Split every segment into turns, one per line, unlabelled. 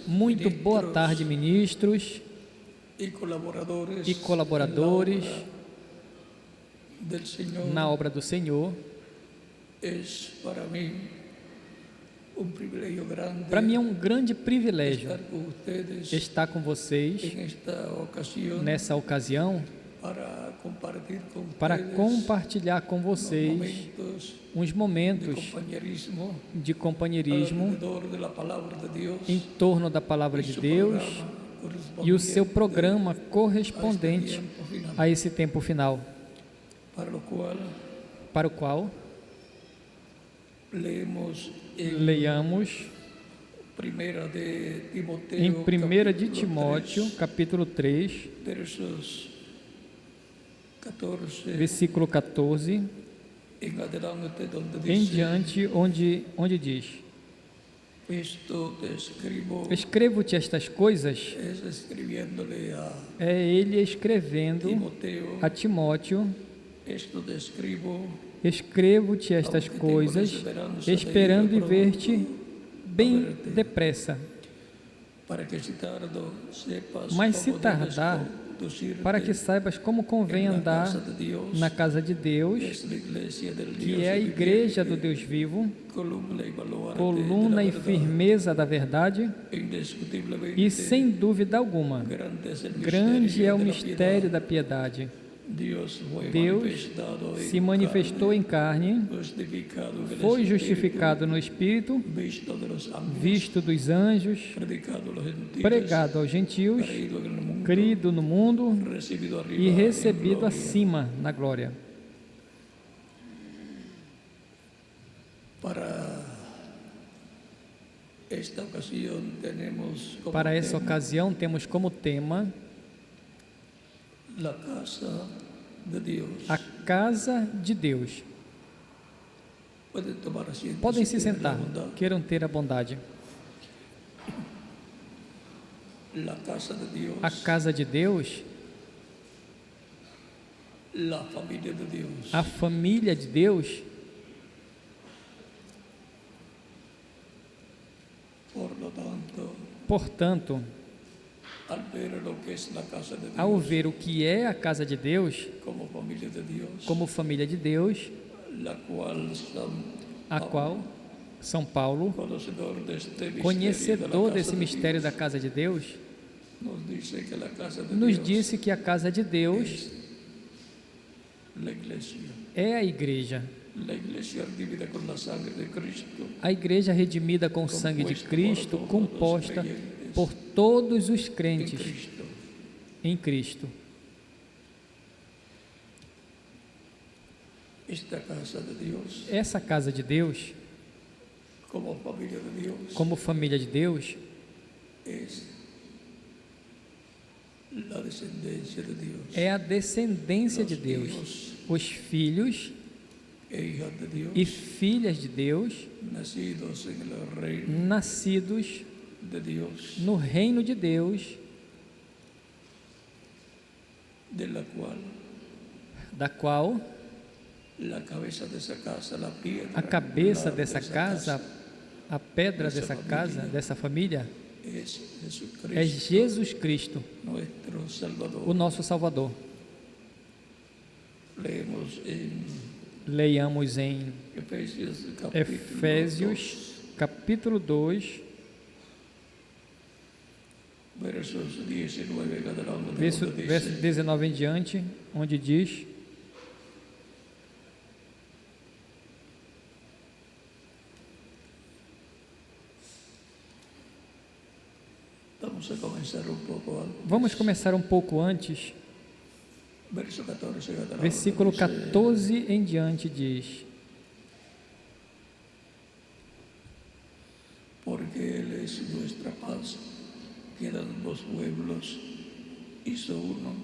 Muito boa tarde, ministros
e
colaboradores na obra do Senhor. Para mim é um grande privilégio estar com vocês nessa ocasião para compartilhar com vocês uns momentos de companheirismo em torno da Palavra de Deus e o seu programa correspondente a esse tempo final, para o qual leiamos em 1 de Timóteo, capítulo 3, versículo 14, em diante, onde diz: escrevo-te estas coisas, é ele escrevendo a Timóteo, escrevo-te estas coisas, esperando e ver-te bem depressa. Mas se tardar, para que saibas como convém andar na casa de Deus, que é a igreja do Deus vivo, coluna e firmeza da verdade, e sem dúvida alguma, grande é o mistério da piedade. Deus se manifestou em carne, foi justificado no Espírito, visto dos anjos, pregado aos gentios, crido no mundo e recebido acima na glória. Para essa ocasião temos como tema a casa de Deus. Podem se sentar, queiram ter a bondade. A casa de Deus, a família de Deus, portanto, ao ver o que é a casa de Deus, como família de Deus, a qual São Paulo, conhecedor desse mistério da casa de Deus, nos disse que a casa de Deus é a igreja. A igreja redimida com o sangue de Cristo, composta por todos os crentes em Cristo. Essa casa de Deus, como família de Deus, é a descendência de Deus, os filhos e filhas de Deus, nascidos no reino de Deus, da qual a cabeça dessa casa, a pedra dessa casa, dessa família, é Jesus Cristo, o nosso Salvador. Leiamos em Efésios, capítulo 2, verso 19 em diante, onde diz: vamos começar um pouco antes. Versículo 14 em diante diz:
porque Él es nuestra paz, quedan dos pueblos, hizo uno,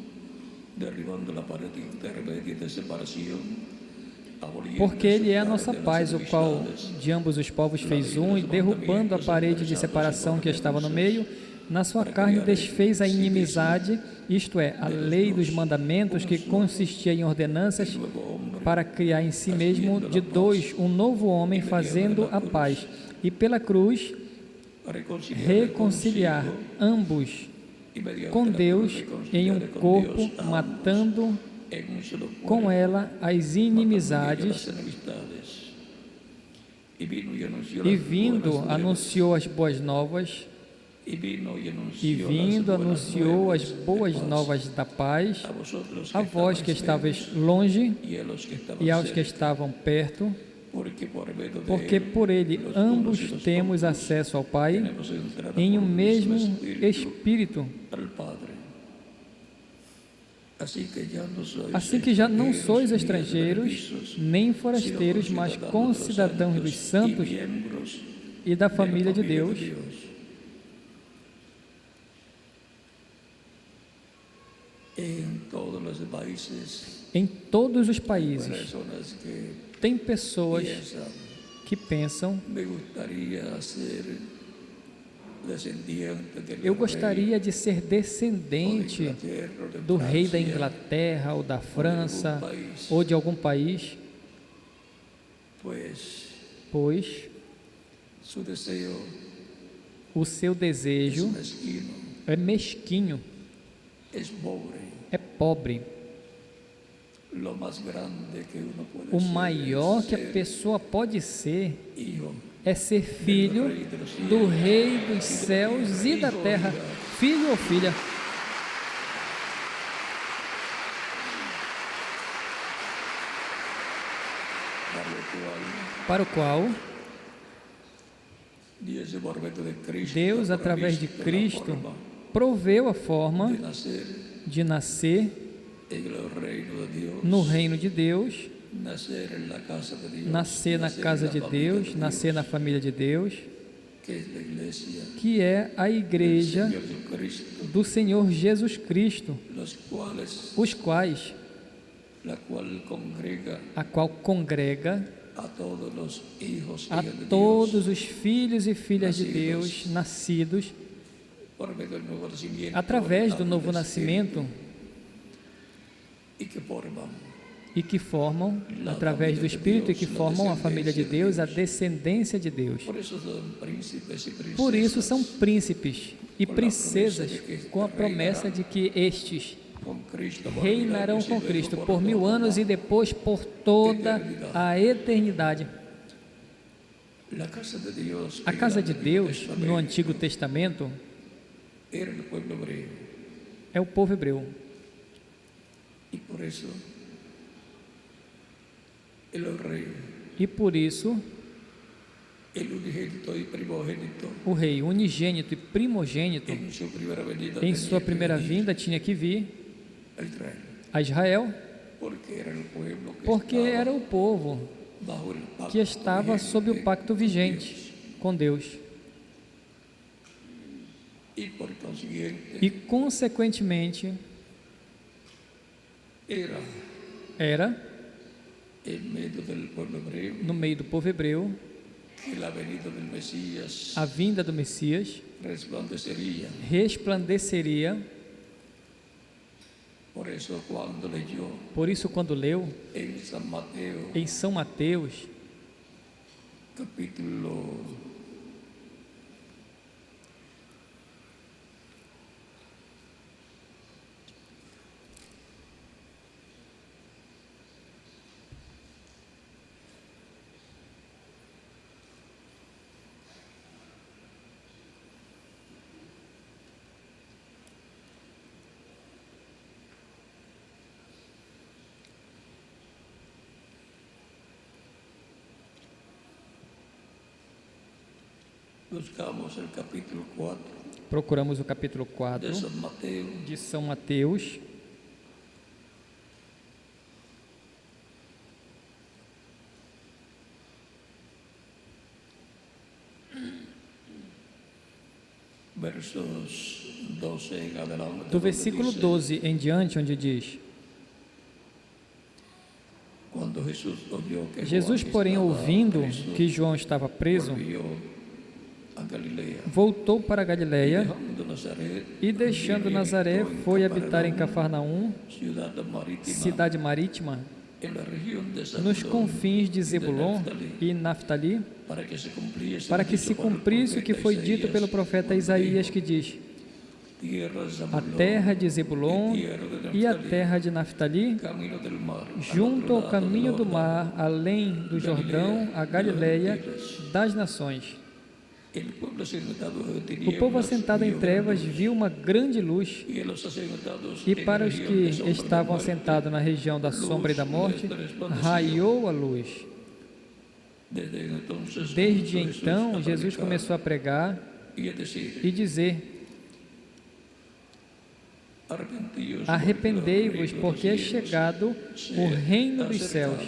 derribando la pared intermedia de separación.
Porque Ele é a nossa paz, o qual de ambos os povos fez um, e derrubando a parede de separação que estava no meio, na sua carne desfez a inimizade, isto é, a lei dos mandamentos, que consistia em ordenanças, para criar em si mesmo de dois um novo homem, fazendo a paz, e pela cruz reconciliar ambos com Deus em um corpo, matando com ela as inimizades, e vindo anunciou as boas novas, anunciou as boas novas da paz a vós que estavais longe e aos que estavam perto, porque por ele ambos temos acesso ao Pai em um mesmo Espírito. Assim que já não sois estrangeiros, nem forasteiros, mas concidadãos dos santos e da família de Deus, em todos os países. Tem pessoas que pensam: eu gostaria de ser descendente do rei da Inglaterra ou da França ou de algum país, pois o seu desejo é mesquinho, é pobre. O maior que a pessoa pode ser é ser filho do Rei dos céus e da terra, filho ou filha. Para o qual Deus, através de Cristo, proveu a forma de nascer no reino de Deus, nascer na casa de Deus, nascer na família de Deus, que é a igreja do Senhor Jesus Cristo, a qual congrega a todos os filhos e filhas de Deus nascidos através do novo nascimento e que formam, através do Espírito, e que formam a família de Deus, a descendência de Deus. Por isso são príncipes e princesas, com a promessa de que estes reinarão com Cristo por 1000 anos e depois por toda a eternidade. A casa de Deus, no Antigo Testamento, é o povo hebreu. E por isso, o rei unigênito e primogênito, em sua primeira vinda, tinha que vir a Israel, porque era o povo que estava sob o pacto vigente com Deus. E, consequentemente, era no meio do povo hebreu a vinda do Messias resplandeceria. Por isso, quando leu em São Mateus, capítulo 4. Procuramos o capítulo 4 de São Mateus. Do versículo 12 em diante, onde diz: Jesus, porém, ouvindo que João estava preso, voltou para a Galileia e, deixando Nazaré, foi habitar em Cafarnaum, cidade marítima,
en la región de
nos
Zabulón
confins de
y
Zebulon e Naftali, para que se cumprisse o que foi dito pelo profeta Isaías, que diz: a terra de Zebulon e a terra de Naftali,
camino del mar,
junto ao caminho do mar, além do Jordão, a Galileia das nações.
el pueblo sentado en
O
tinieblas
povo assentado em
vio
trevas
luz,
viu uma grande luz,
y a los asentados
e
en
para
la
os
región
que
de sombra
estavam
de muerte,
assentados na região da sombra e da morte, raiou a luz.
desde entonces
Desde
comenzó
então,
a
Jesus
predicar
começou a pregar
y a decir:
e dizer: arrependei-vos, porque é chegado o reino dos céus.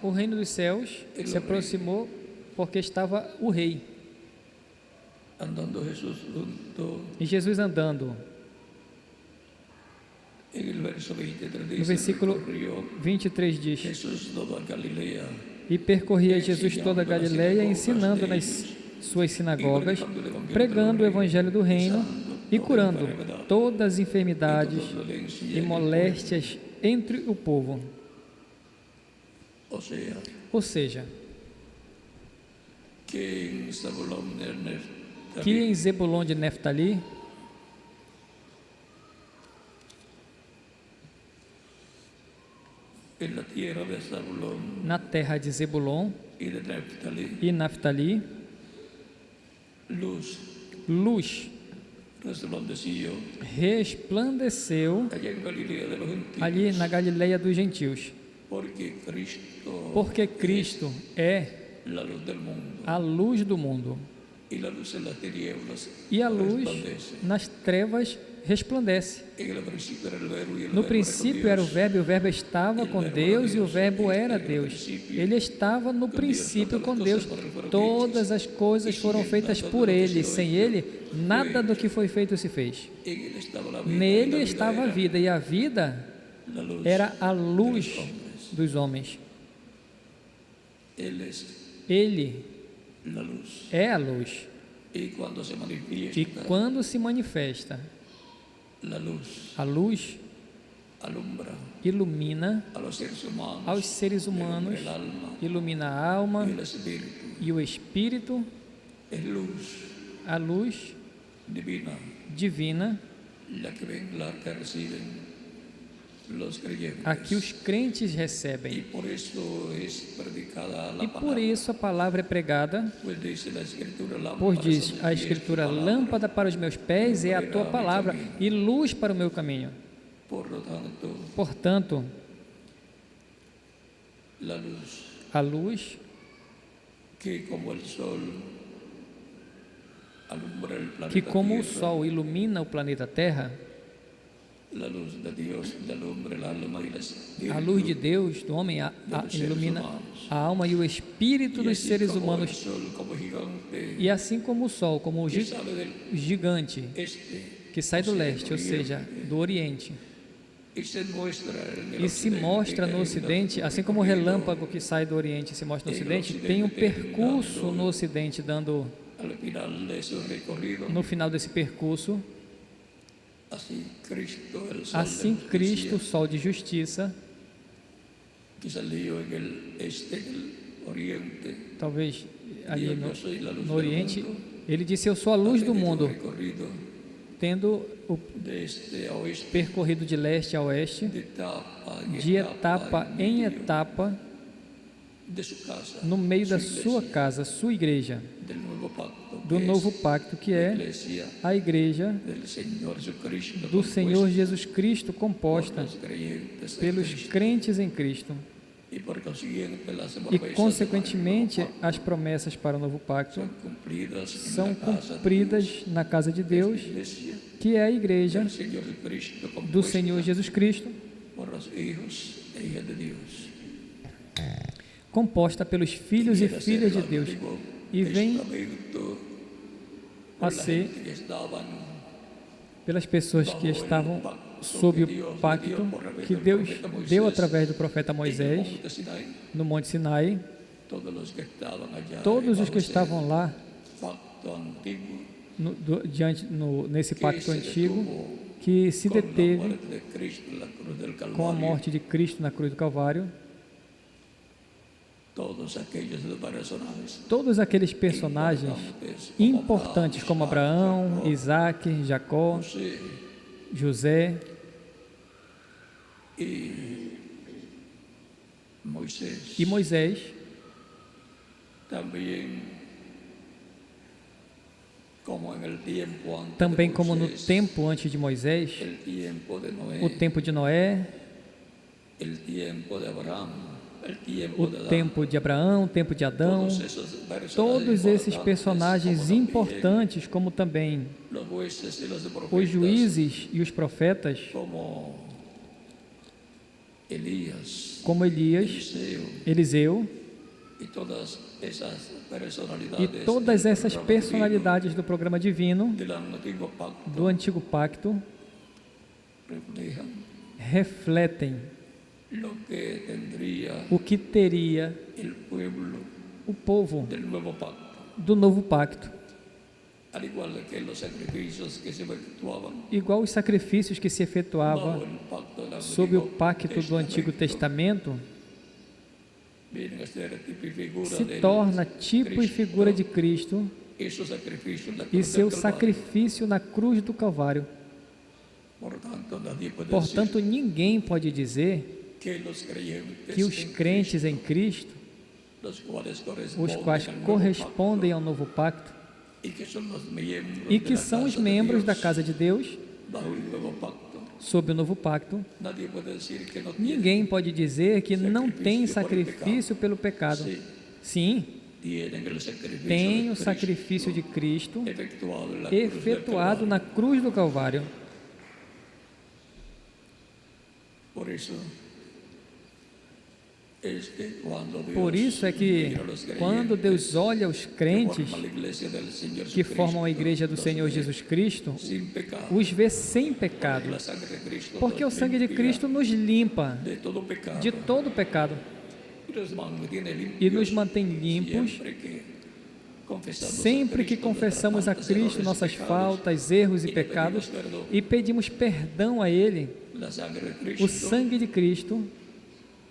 O reino dos céus se aproximou porque estava o rei. E Jesus andando. No versículo 23 diz: e percorria Jesus toda a Galileia, ensinando nas suas sinagogas, pregando o evangelho do reino e curando todas as enfermidades e moléstias entre o povo. Ou seja, que em Zebulon de Neftali, na terra de Zebulon e Naftali, luz resplandeceu ali na Galileia dos gentios, porque Cristo é a luz do mundo, e a luz nas trevas resplandece. No princípio era o Verbo, e o Verbo estava com Deus, e o Verbo era Deus. Ele estava no princípio com Deus. Todas as coisas foram feitas por Ele. Sem Ele, nada do que foi feito se fez. Nele estava a vida, e a vida era a luz dos homens. Ele é a luz. E quando se manifesta, a luz ilumina aos seres humanos, ilumina a alma e o espírito, a luz divina, a que os crentes recebem. E por isso a palavra é pregada, pois diz a Escritura: lâmpada para os meus pés é a tua palavra e luz para o meu caminho. Portanto, a luz que como o sol ilumina o planeta Terra, a luz de Deus, do homem, ilumina a alma e o espírito dos seres humanos. E assim como o sol, como o gigante que sai do leste, ou seja, do oriente, e se mostra no ocidente, assim como o relâmpago que sai do oriente e se mostra no ocidente, tem um percurso no ocidente, dando no final desse percurso. Assim Cristo, o sol de justiça, talvez ali no Oriente, ele disse: eu sou a luz do mundo, tendo percorrido de leste a oeste, de etapa em etapa, no meio da sua casa, sua igreja, do novo pacto, que é a igreja do Senhor Jesus Cristo, composta pelos crentes em Cristo. E, consequentemente, as promessas para o novo pacto são cumpridas na casa de Deus, que é a igreja do Senhor Jesus Cristo, composta pelos filhos e filhas de Deus, e vem a ser pelas pessoas que estavam sob o pacto que Deus deu através do profeta Moisés no Monte Sinai. Todos os que estavam lá nesse
que
pacto
se
antigo,
detuvo
que se
con la
deteve
muerte de Cristo en la cruz del
com a
Calvario.
morte de Cristo na cruz do Calvário.
Todos aquellos personajes
Todos aqueles personagens importantes como Abraão,
Jacob,
Isaac, Jacó,
José
José
y Moisés.
e Moisés,
También como en el tiempo antes
também
de
como no
Moisés,
tempo antes de Moisés,
el tiempo de Noé,
o tempo de Noé,
el tiempo de Abraham, el tiempo
o
de Adán.
tempo de Abraão, o tempo de Adão,
Todos esos personajes
todos esses
importantes,
personagens
como también
importantes, como também
los jueces y los
os
profetas,
juízes e os profetas,
como Elías,
como Elias, Eliseu
y todas esas
e
personalidades
todas
del
essas
programa
personalidades do programa divino,
divino del antiguo pacto
do antigo pacto,
reflejan
refletem
lo que tendría
o que teria
el pueblo
o povo
del nuevo pacto,
do novo pacto,
al igual que los sacrificios que se efectuaban
igual os sacrifícios que se efetuavam
bajo el pacto del
sob o
Antiguo
pacto do Antigo Testamento,
vienen a ser tipo y figura
se
del
torna tipo e figura de Cristo
y su sacrificio en la
e
cruz
seu
del Calvario.
sacrifício na cruz do Calvário.
Portanto, nadie puede
Portanto, ninguém pode dizer
decir que los creyentes
que os
en
crentes em Cristo,
los cuales
os quais
corresponden al nuevo
correspondem ao novo pacto
pacto, y que son los miembros
e
de
que
la
são os
casa de
membros da
Dios
casa de Deus,
bajo el nuevo pacto,
sob o novo pacto,
nadie puede decir que no tienen.
ninguém pode dizer que não tem sacrifício pelo pecado.
Sí,
Sim,
tienen el sacrificio
tem
de
o
Cristo
sacrifício de Cristo
efectuado en la cruz del
efetuado
Calvario.
na cruz do Calvário.
Por eso es que cuando Dios
Por isso é que,
mira a los
quando Deus olha os crentes
que forman la iglesia del Señor
que formam a
Jesucristo,
igreja do
los
Senhor
ve
Jesus Cristo,
sin pecado,
os vê sem pecado,
la sangre de Cristo
porque o
nos
sangue de
limpia
Cristo nos limpa
de todo pecado
de todo pecado
y nos mantiene
e nos
limpios
mantém limpos
sempre que confessamos
sempre que confessamos a Cristo nossas faltas, erros e pecados e pedimos perdão a Ele.
La sangre de
O
Cristo
sangue de Cristo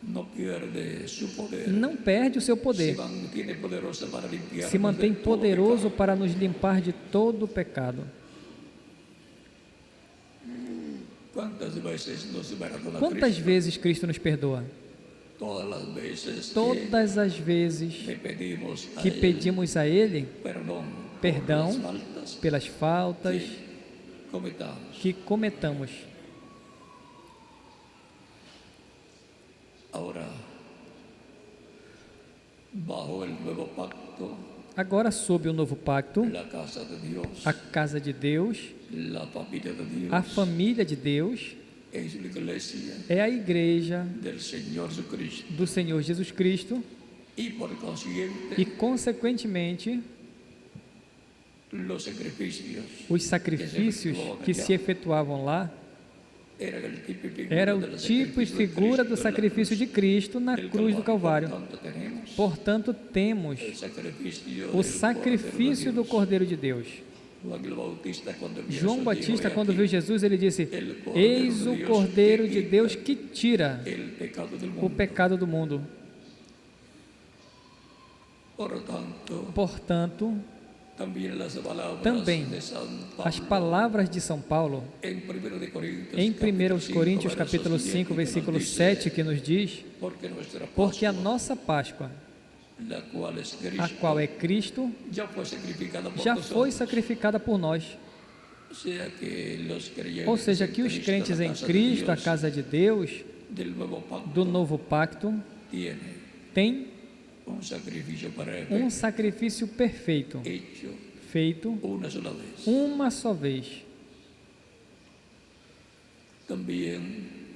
no pierde su poder,
não perde o seu
se
poder,
mantiene poderoso para limpiarnos
se mantém
de todo
poderoso
pecado.
para nos limpar de todo o pecado.
¿Cuántas veces nos perdona
Quantas
Cristo?
vezes Cristo nos perdoa?
Todas las veces
Todas as vezes
que pedimos a
que
Él
pedimos a Ele
perdão
perdão
por las faltas
pelas faltas
que cometamos.
que cometamos.
Ahora, bajo el nuevo pacto,
Agora, sob o novo pacto,
la casa de Dios,
a casa de Deus,
la familia de Dios,
a família de Deus,
es la iglesia
é a igreja
del Señor Jesucristo.
do Senhor Jesus Cristo
Y por consiguiente,
e, consequentemente,
los sacrificios
os sacrifícios que se efetuavam lá
era
era o tipo e figura do sacrifício de Cristo na cruz do Calvário. Portanto, temos o sacrifício do Cordeiro de Deus. João Batista, quando viu Jesus, ele disse: Eis o Cordeiro de Deus que tira o pecado do mundo. Portanto, também as palavras de São Paulo em 1 Coríntios capítulo 5, versículo 7, que nos diz: porque a nossa Páscoa, a qual é Cristo, já foi sacrificada por nós. Ou seja, que os crentes em Cristo, a casa de Deus, do novo pacto, têm um sacrifício perfeito, feito uma só vez.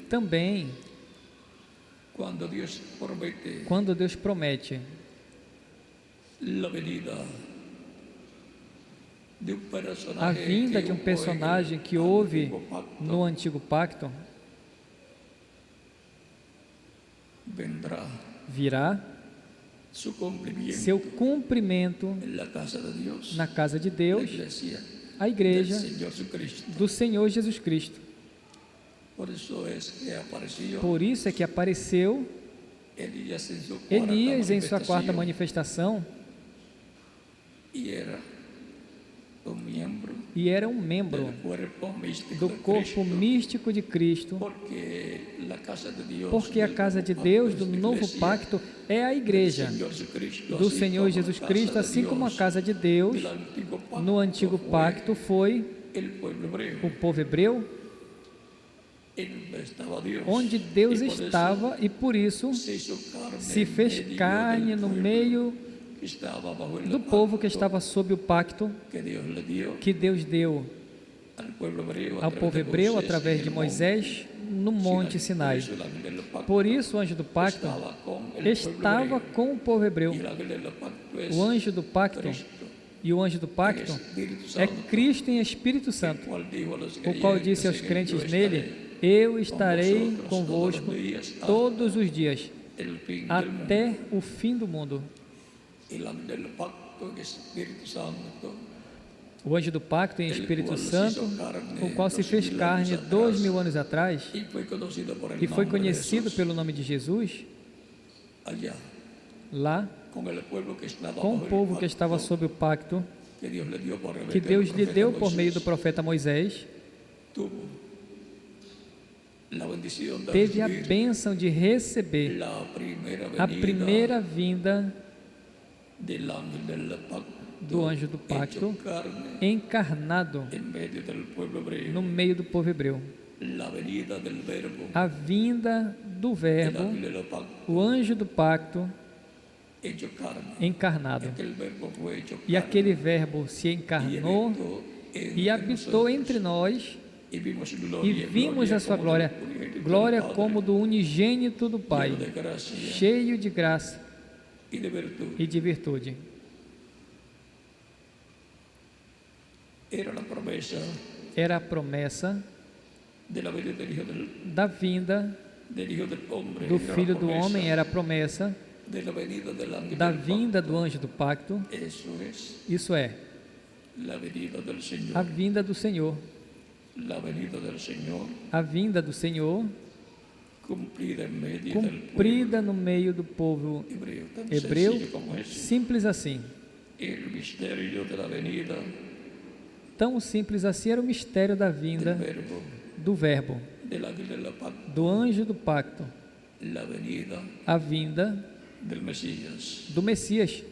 Também, quando Deus promete a vinda de um personagem que houve no Antigo Pacto, virá seu cumprimento na casa de Deus, a
del
igreja
Señor Jesucristo.
do Senhor Jesus Cristo.
Por eso es que apareció
Por isso é que apareceu
Elías en su cuarta
Elias em sua quarta
manifestación,
manifestação
y era un miembro
e era um membro
del cuerpo místico
do
de
corpo
Cristo,
místico de Cristo,
porque
a casa de Deus do novo pacto é a igreja do Senhor Jesus Cristo, assim como a casa de Deus no antigo pacto foi o povo hebreu, onde Deus estava, e por isso se fez carne no meio do povo que estava sob o pacto que Deus deu ao povo hebreu através de Moisés no Monte Sinai. Por isso o anjo do pacto estava com o povo hebreu. O anjo do pacto e o anjo do pacto é Cristo em Espírito Santo, o qual disse aos crentes nele: eu estarei convosco todos os dias, até o fim do mundo. O anjo do pacto em Espírito Santo, o qual se fez carne 2000 anos atrás e foi conhecido pelo nome de Jesus, lá, com o povo que estava sob o pacto, que Deus lhe deu por meio do profeta Moisés, teve a bênção de receber a primeira vinda do anjo do pacto encarnado no meio do povo hebreu. A vinda do verbo, o anjo do pacto encarnado. E aquele verbo se encarnou e habitou entre nós, e vimos a sua glória, glória como do unigênito do Pai, cheio de graça e de virtude. Era a promessa da vinda do Filho do Homem, era a promessa da vinda do anjo do pacto. Isso é, a vinda do Senhor. A vinda do Senhor cumprida no meio do povo hebreu, simples assim. Tão simples assim era o mistério da vinda do verbo, do anjo do pacto, a vinda do Messias.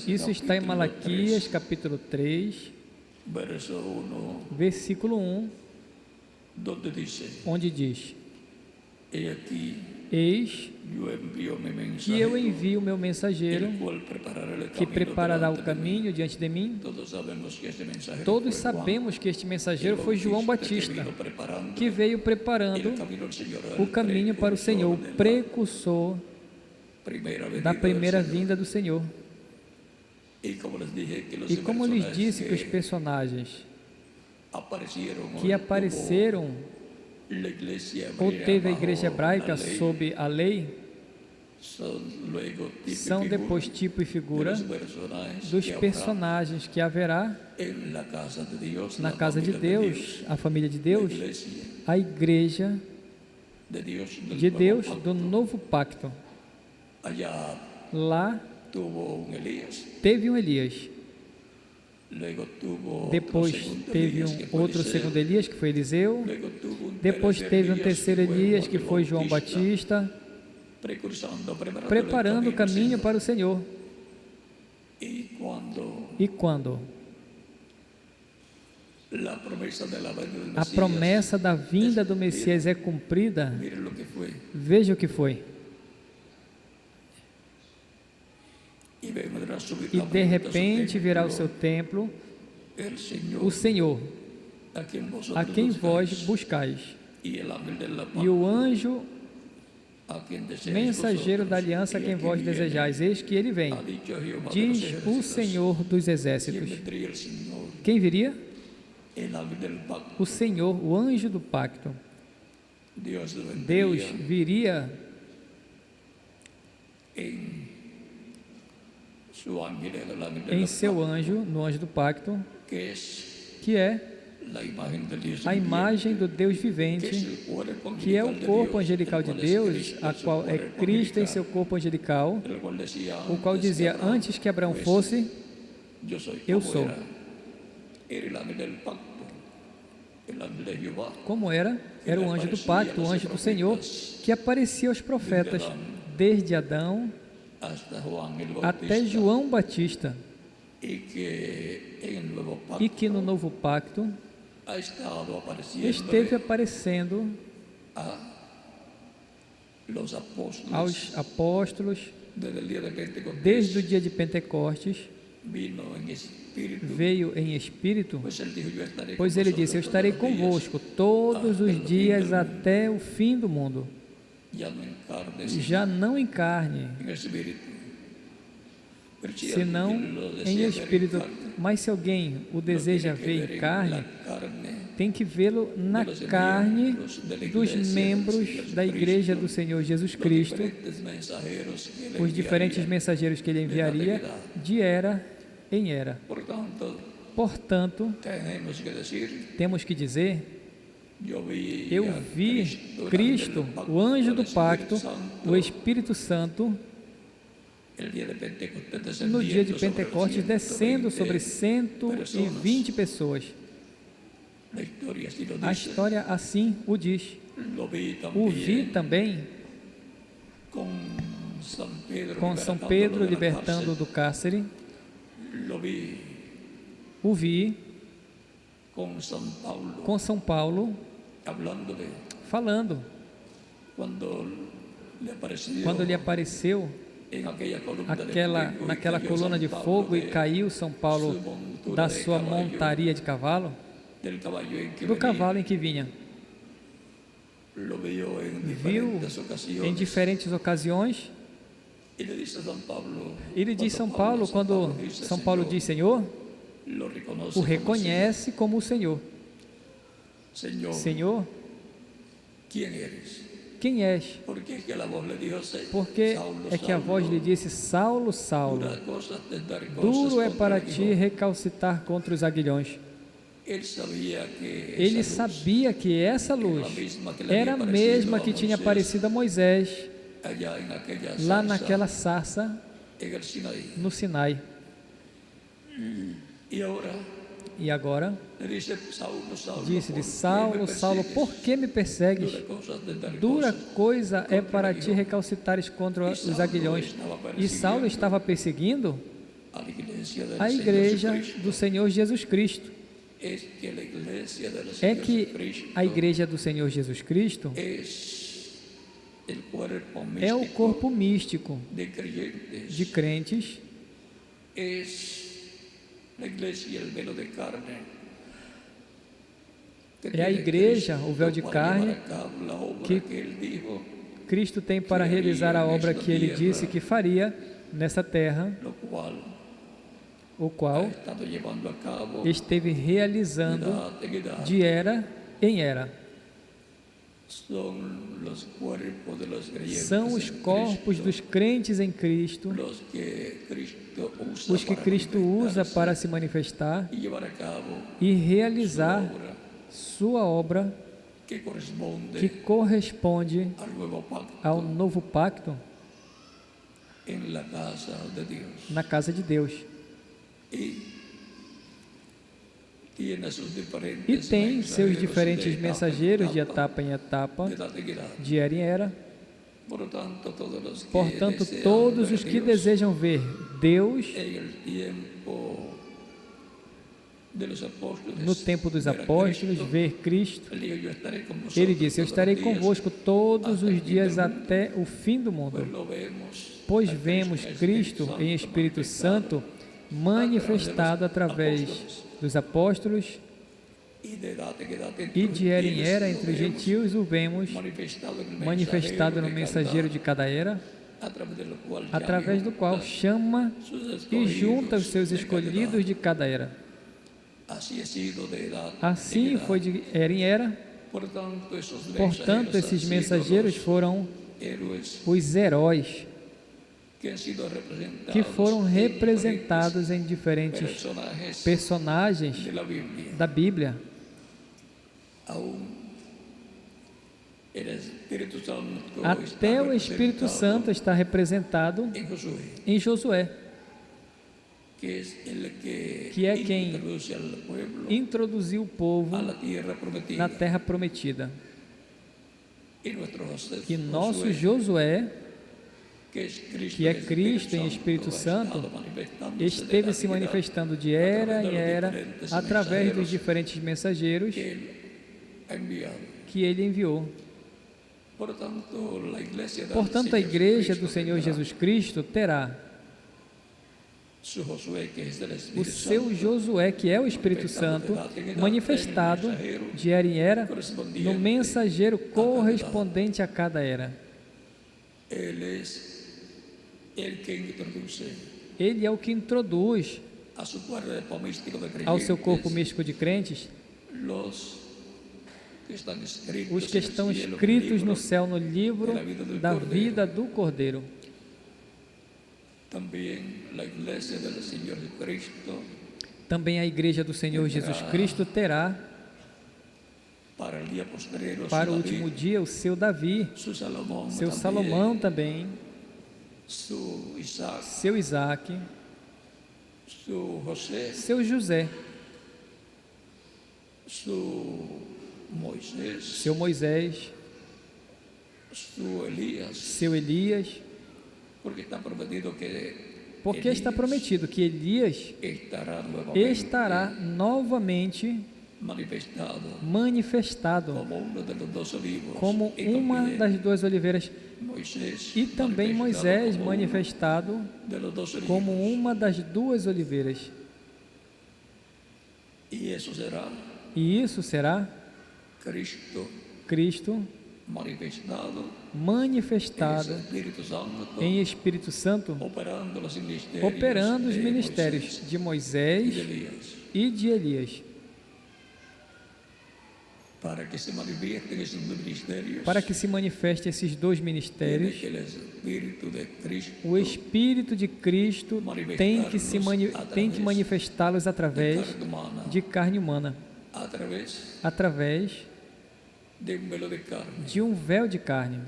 Isso está em Malaquias capítulo 3, versículo 1, onde diz: eis que eu envio o meu mensageiro, que preparará o caminho diante de mim. Todos sabemos que este mensageiro foi João Batista, que veio preparando o caminho para o Senhor, o precursor da primeira vinda do Senhor. E como lhes disse que os personagens que apareceram ou teve a igreja hebraica sob a lei, são depois tipo e figura dos personagens que haverá na casa de Deus, a família de Deus, a igreja de Deus do novo pacto. Lá teve um Elias, depois teve um outro segundo Elias, que foi Eliseu, depois teve um terceiro Elias, que foi João Batista, preparando o caminho para o Senhor. E quando a promessa da vinda do Messias é cumprida, veja o que foi. E de repente virá o seu templo o Senhor, a quem vós buscais, e o anjo mensageiro da aliança a quem vós desejais. Eis que ele vem, diz o Senhor dos exércitos. Quem viria? O Senhor, o anjo do pacto. Deus viria
su ángel en el ángel
em
del
seu anjo, no anjo do pacto,
que es
que é
la imagen del Dios
a imagem do Deus vivente, que é o corpo angelical de Deus, a qual é Cristo em seu corpo angelical, o qual dizia antes que Abraão fosse, eu sou. Como era? Era o anjo do pacto, o anjo do Senhor, que aparecia aos profetas, desde Adão até João Batista, e que no novo pacto esteve aparecendo aos apóstolos desde o dia de Pentecostes, veio em espírito, pois ele disse, eu estarei convosco todos os dias até o fim do mundo, já não em carne, senão em espírito. Mas se alguém o deseja ver em carne, tem que vê-lo na carne dos membros da Igreja do Senhor Jesus Cristo, os diferentes mensageiros que ele enviaria de era em era. Portanto, temos que dizer, eu vi Cristo, o anjo do pacto, o Espírito Santo, no dia de Pentecostes, descendo sobre 120 pessoas. A história assim o diz. O vi também com São Pedro libertando do cárcere. O vi com São Paulo falando. Quando lhe apareceu naquela coluna de fogo e caiu São Paulo da sua montaria de cavalo, do cavalo em que vinha. Viu em diferentes ocasiões. Ele diz São Paulo, quando São Paulo diz Senhor, o reconhece como o Senhor. Senhor, quem és? Porque é que a voz lhe disse, Saulo, Saulo, duro é para ti recalcitar contra os aguilhões. Ele sabia que essa luz era a mesma que tinha aparecido a Moisés lá naquela sarça no Sinai. E agora, disse-lhe, Saulo, Saulo, por que me persegues? Dura coisa é para ti recalcitares contra os aguilhões. E Saulo estava perseguindo a igreja do Senhor Jesus Cristo. É que a igreja do Senhor Jesus Cristo é o corpo místico de crentes, é a igreja, o véu de carne, que Cristo tem para realizar a obra que Ele disse que faria nessa terra, o qual esteve realizando de era em era. São os corpos dos crentes em Cristo, os que Cristo usa para se manifestar e realizar sua obra, que corresponde ao novo pacto na casa de Deus. E tem seus diferentes mensageiros de etapa em etapa, de era em era. Portanto, todos os que desejam ver Deus no tempo dos apóstolos, ver Cristo, Ele disse, eu estarei convosco todos os dias até o fim do mundo. Pois vemos Cristo em Espírito Santo manifestado através dos apóstolos, e de era em era entre os gentios o vemos manifestado no mensageiro de cada era, através do qual chama e junta os seus escolhidos de cada era. Assim foi de era em era. Portanto, esses mensageiros foram os heróis que foram representados em diferentes personagens da Bíblia. Até o Espírito Santo está representado em Josué, que é quem introduziu o povo na terra prometida. E nosso Josué, que é Cristo em Espírito Santo, esteve se manifestando de era em era através dos diferentes mensageiros que ele enviou. Portanto, a igreja do Senhor Jesus Cristo terá o seu Josué, que é o Espírito Santo, manifestado de era em era no mensageiro correspondente a cada era. Ele é o que introduz ao seu corpo místico de crentes os que estão escritos no céu no livro da vida do Cordeiro. Também a igreja do Senhor Jesus Cristo terá para o último dia o seu Davi, seu Salomão também, seu Isaac, seu José, seu Moisés, seu Elias, porque está prometido que Elias estará novamente manifestado como uma das duas oliveiras, e também Moisés manifestado como uma das duas oliveiras. E isso será Cristo manifestado em Espírito Santo, operando os ministérios de Moisés e de Elias. Para que se manifestem esses dois ministérios, o Espírito de Cristo tem que manifestá-los através de carne humana, através de um véu de carne.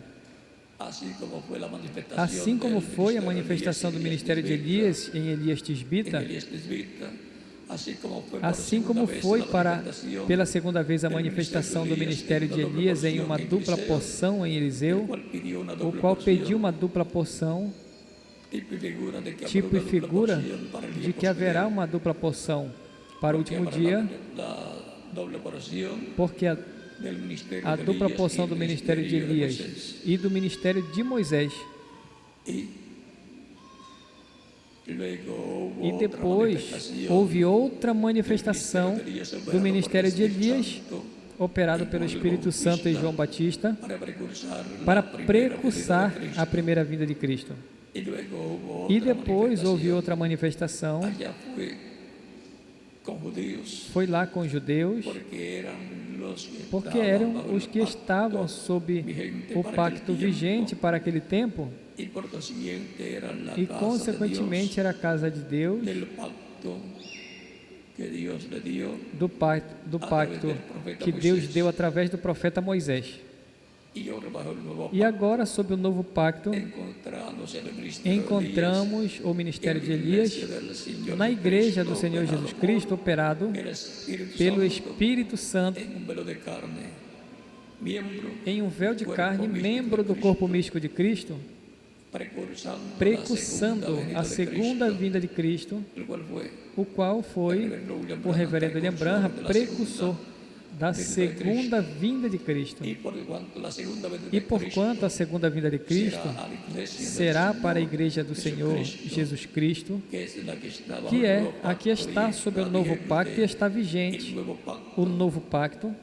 Assim como foi a manifestação do ministério de Elias em Elias Tisbita, assim como foi pela segunda vez a manifestação do ministério de Elias em uma dupla porção em Eliseu, o qual pediu uma dupla porção, tipo e figura de que haverá uma dupla porção para o último dia, porque a dupla porção do ministério de Elias e do ministério de Moisés. E depois houve outra manifestação do ministério de Elias, operado pelo Espírito Santo em João Batista, para precursar a primeira vinda de Cristo. E depois houve outra manifestação, foi lá com os judeus, porque eram os que estavam sob o pacto vigente para aquele tempo, e consequentemente era a casa de Deus, do pacto que Deus deu através do profeta Moisés. E agora, sob o novo pacto, encontramos o ministério de Elias na igreja do Senhor Jesus Cristo, operado pelo Espírito Santo em um véu de carne, membro do corpo místico de Cristo, precursando a segunda vinda de Cristo, o qual foi o reverendo William Branham, precursor da segunda vinda de Cristo. E porquanto a segunda vinda de Cristo será para a igreja do Senhor Jesus Cristo, que é a que está sob o novo pacto e está vigente o novo pacto,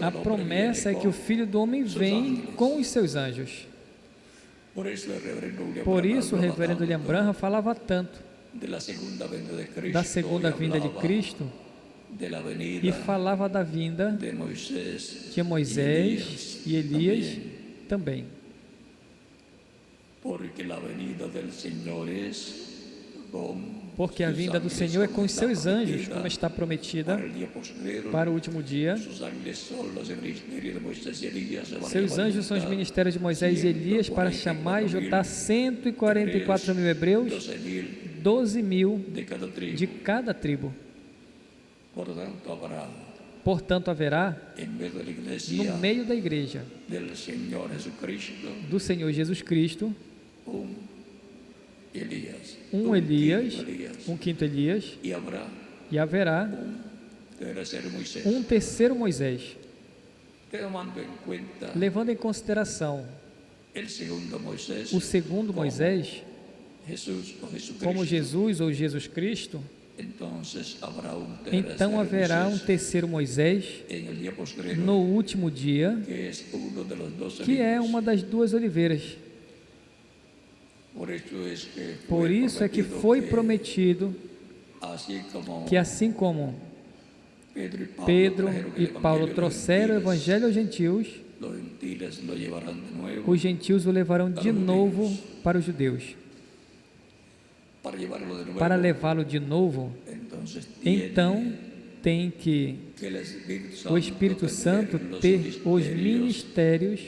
a promessa é que o Filho do Homem vem com os seus anjos. Por isso o reverendo William Branham falava tanto da segunda vinda de Cristo, e falava da vinda de Moisés e Elias também. Porque a vinda do Senhor é com os seus anjos, como está prometida para o último dia. Seus anjos são os ministérios de Moisés e Elias para chamar e juntar 144 mil hebreus, 12 mil de cada tribo. Portanto, haverá no meio da igreja do Senhor Jesus Cristo um Elias, um quinto Elias, e haverá um terceiro Moisés, levando em consideração o segundo Moisés como Jesus ou Jesus Cristo. Então haverá um terceiro Moisés no último dia, que é uma das duas oliveiras. Por isso é que foi prometido que, assim como Pedro e Paulo trouxeram o Evangelho aos gentios, os gentios o levarão de novo para os judeus. Para levá-lo de novo, então tem que o Espírito Santo ter os ministérios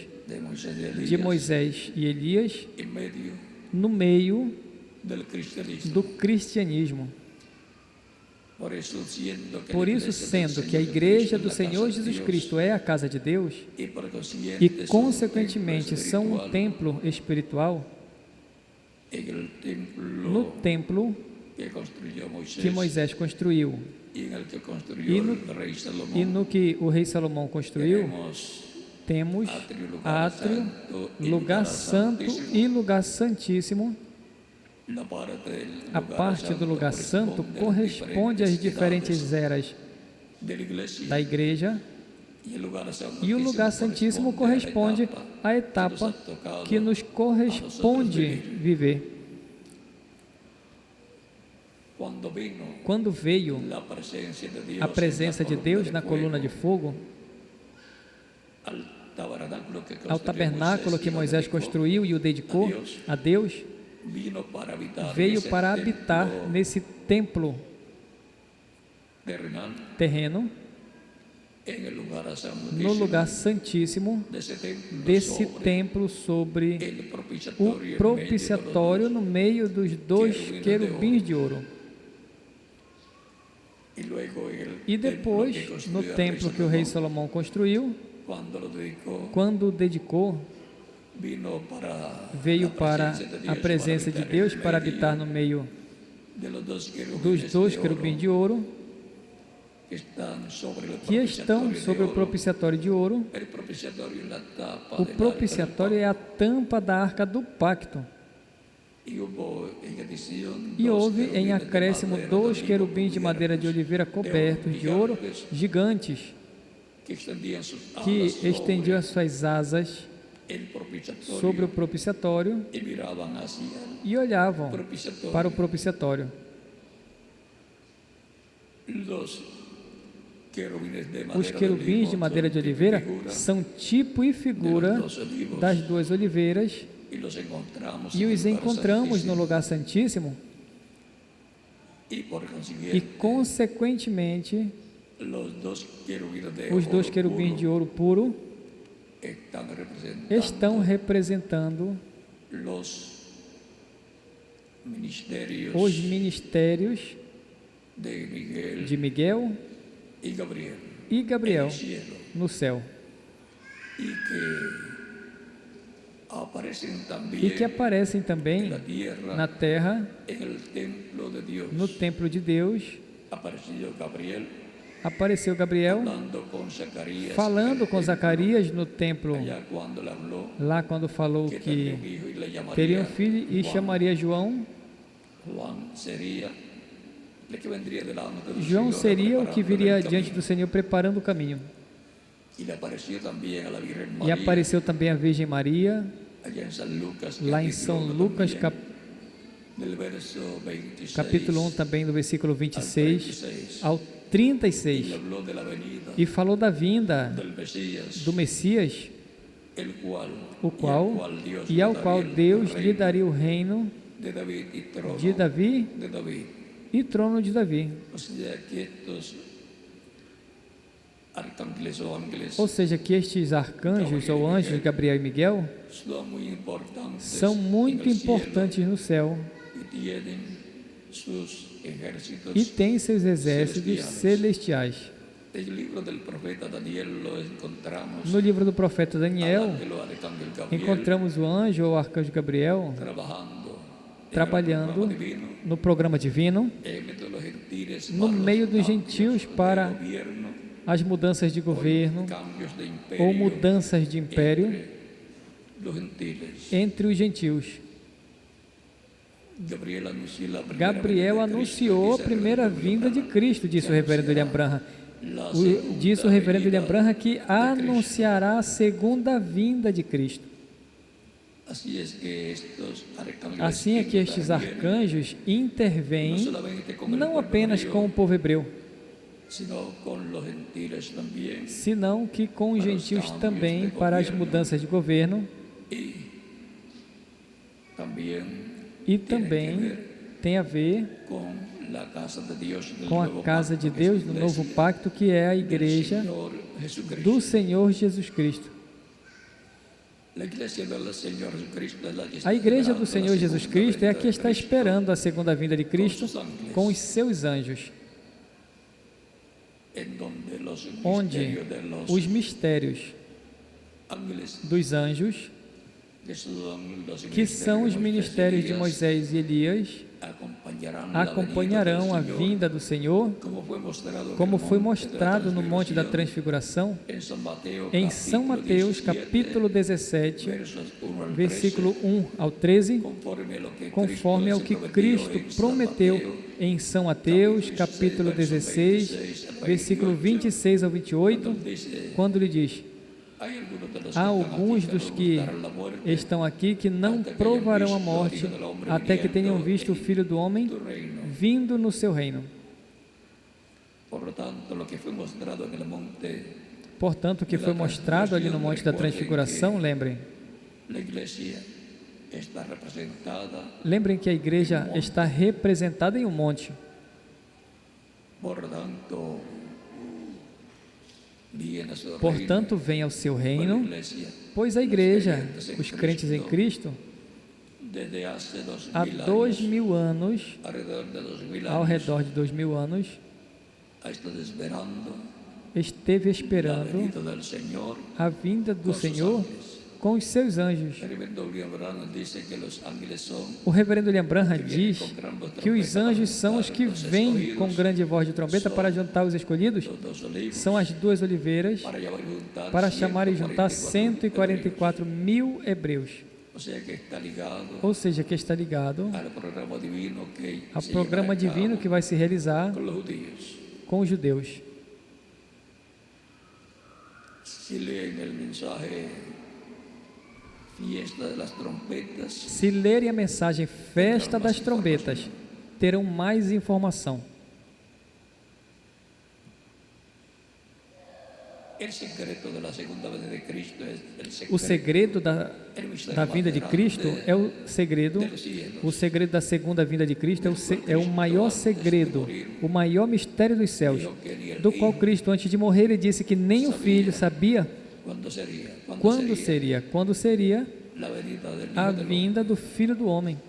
de Moisés e Elias no meio do cristianismo. Por isso, sendo que a igreja do Senhor Jesus Cristo é a casa de Deus e, consequentemente, são um templo espiritual, no templo que Moisés construiu e no que o rei Salomão construiu, temos átrio, lugar santo e lugar santíssimo. A parte do lugar santo corresponde às diferentes eras da igreja, e o lugar santíssimo corresponde à etapa que nos corresponde viver. Quando veio a presença de Deus na coluna de fogo, ao tabernáculo que Moisés construiu e o dedicou a Deus, veio para habitar nesse templo terreno, no lugar santíssimo desse templo, sobre o propiciatório, no meio dos dois querubins de ouro. E depois, no templo que o rei Salomão construiu, quando o dedicou, veio para a presença de Deus, para habitar no meio dos dois querubins de ouro, que estão sobre o propiciatório de ouro. O propiciatório é a tampa da arca do pacto. E houve em acréscimo 2 querubins de madeira de oliveira cobertos de ouro, gigantes, que estendiam as suas asas sobre o propiciatório e olhavam para o propiciatório. Os querubins de madeira de oliveira são tipo e figura das duas oliveiras, e os encontramos no lugar santíssimo, e consequentemente os 2 querubins de ouro puro estão representando os ministérios de Miguel e Gabriel no céu, e que aparecem também na terra, no templo de Deus. Apareceu Gabriel falando com Zacarias no templo, lá quando falou que teria um filho e chamaria João. João seria o que viria diante do Senhor preparando o caminho. E apareceu também a Virgem Maria, lá em São Lucas, capítulo 1, também do versículo 26 ao 36, e falou da vinda do Messias, o qual e ao qual Deus lhe daria o reino de Davi e trono de Davi. Ou seja, que estes arcanjos ou anjos, Gabriel e Miguel, são muito importantes no céu e têm seus exércitos celestiais. No livro do profeta Daniel, encontramos o anjo ou arcanjo Gabriel trabalhando no programa divino, no meio dos gentios para as mudanças de governo ou mudanças de império entre os gentios. Gabriel anunciou a primeira vinda de Cristo, disse o reverendo William Branham. Disse o reverendo William Branham que anunciará a segunda vinda de Cristo. Assim é que estes arcanjos intervêm não apenas com o povo hebreu, senão que com os gentios também para as mudanças de governo e também tem a ver com a casa de Deus do novo pacto, que é a igreja do Senhor Jesus Cristo. A igreja do Senhor Jesus Cristo é a que está esperando a segunda vinda de Cristo com os seus anjos, onde os mistérios dos anjos, que são os ministérios de Moisés e Elias, acompanharão a vinda do Senhor, como foi mostrado no Monte da Transfiguração, em São Mateus, capítulo 17, versículo 1 ao 13, conforme ao que Cristo prometeu em São Mateus, capítulo 16, versículo 26 ao 28, quando lhe diz: há alguns dos que estão aqui que não provarão a morte até que tenham visto o Filho do Homem vindo no seu reino. Portanto, o que foi mostrado ali no Monte da Transfiguração, lembrem que a igreja está representada em um monte. Portanto, vem ao seu reino, pois a igreja, os crentes em Cristo, há 2000 anos, ao redor de 2000 anos, esteve esperando a vinda do Senhor com os seus anjos. O reverendo William Branham diz que os anjos são os que vêm com grande voz de trombeta para juntar os escolhidos, são as duas oliveiras, para chamar e juntar 144 mil hebreus. Ou seja, que está ligado ao programa divino que vai se realizar com os judeus. Se lerem a mensagem Festa das Trombetas, terão mais informação. O segredo da vinda de Cristo é o segredo da segunda vinda de Cristo é o maior segredo, o maior mistério dos céus, do qual Cristo, antes de morrer, ele disse que nem o Filho sabia quando seria a vinda do Filho do Homem,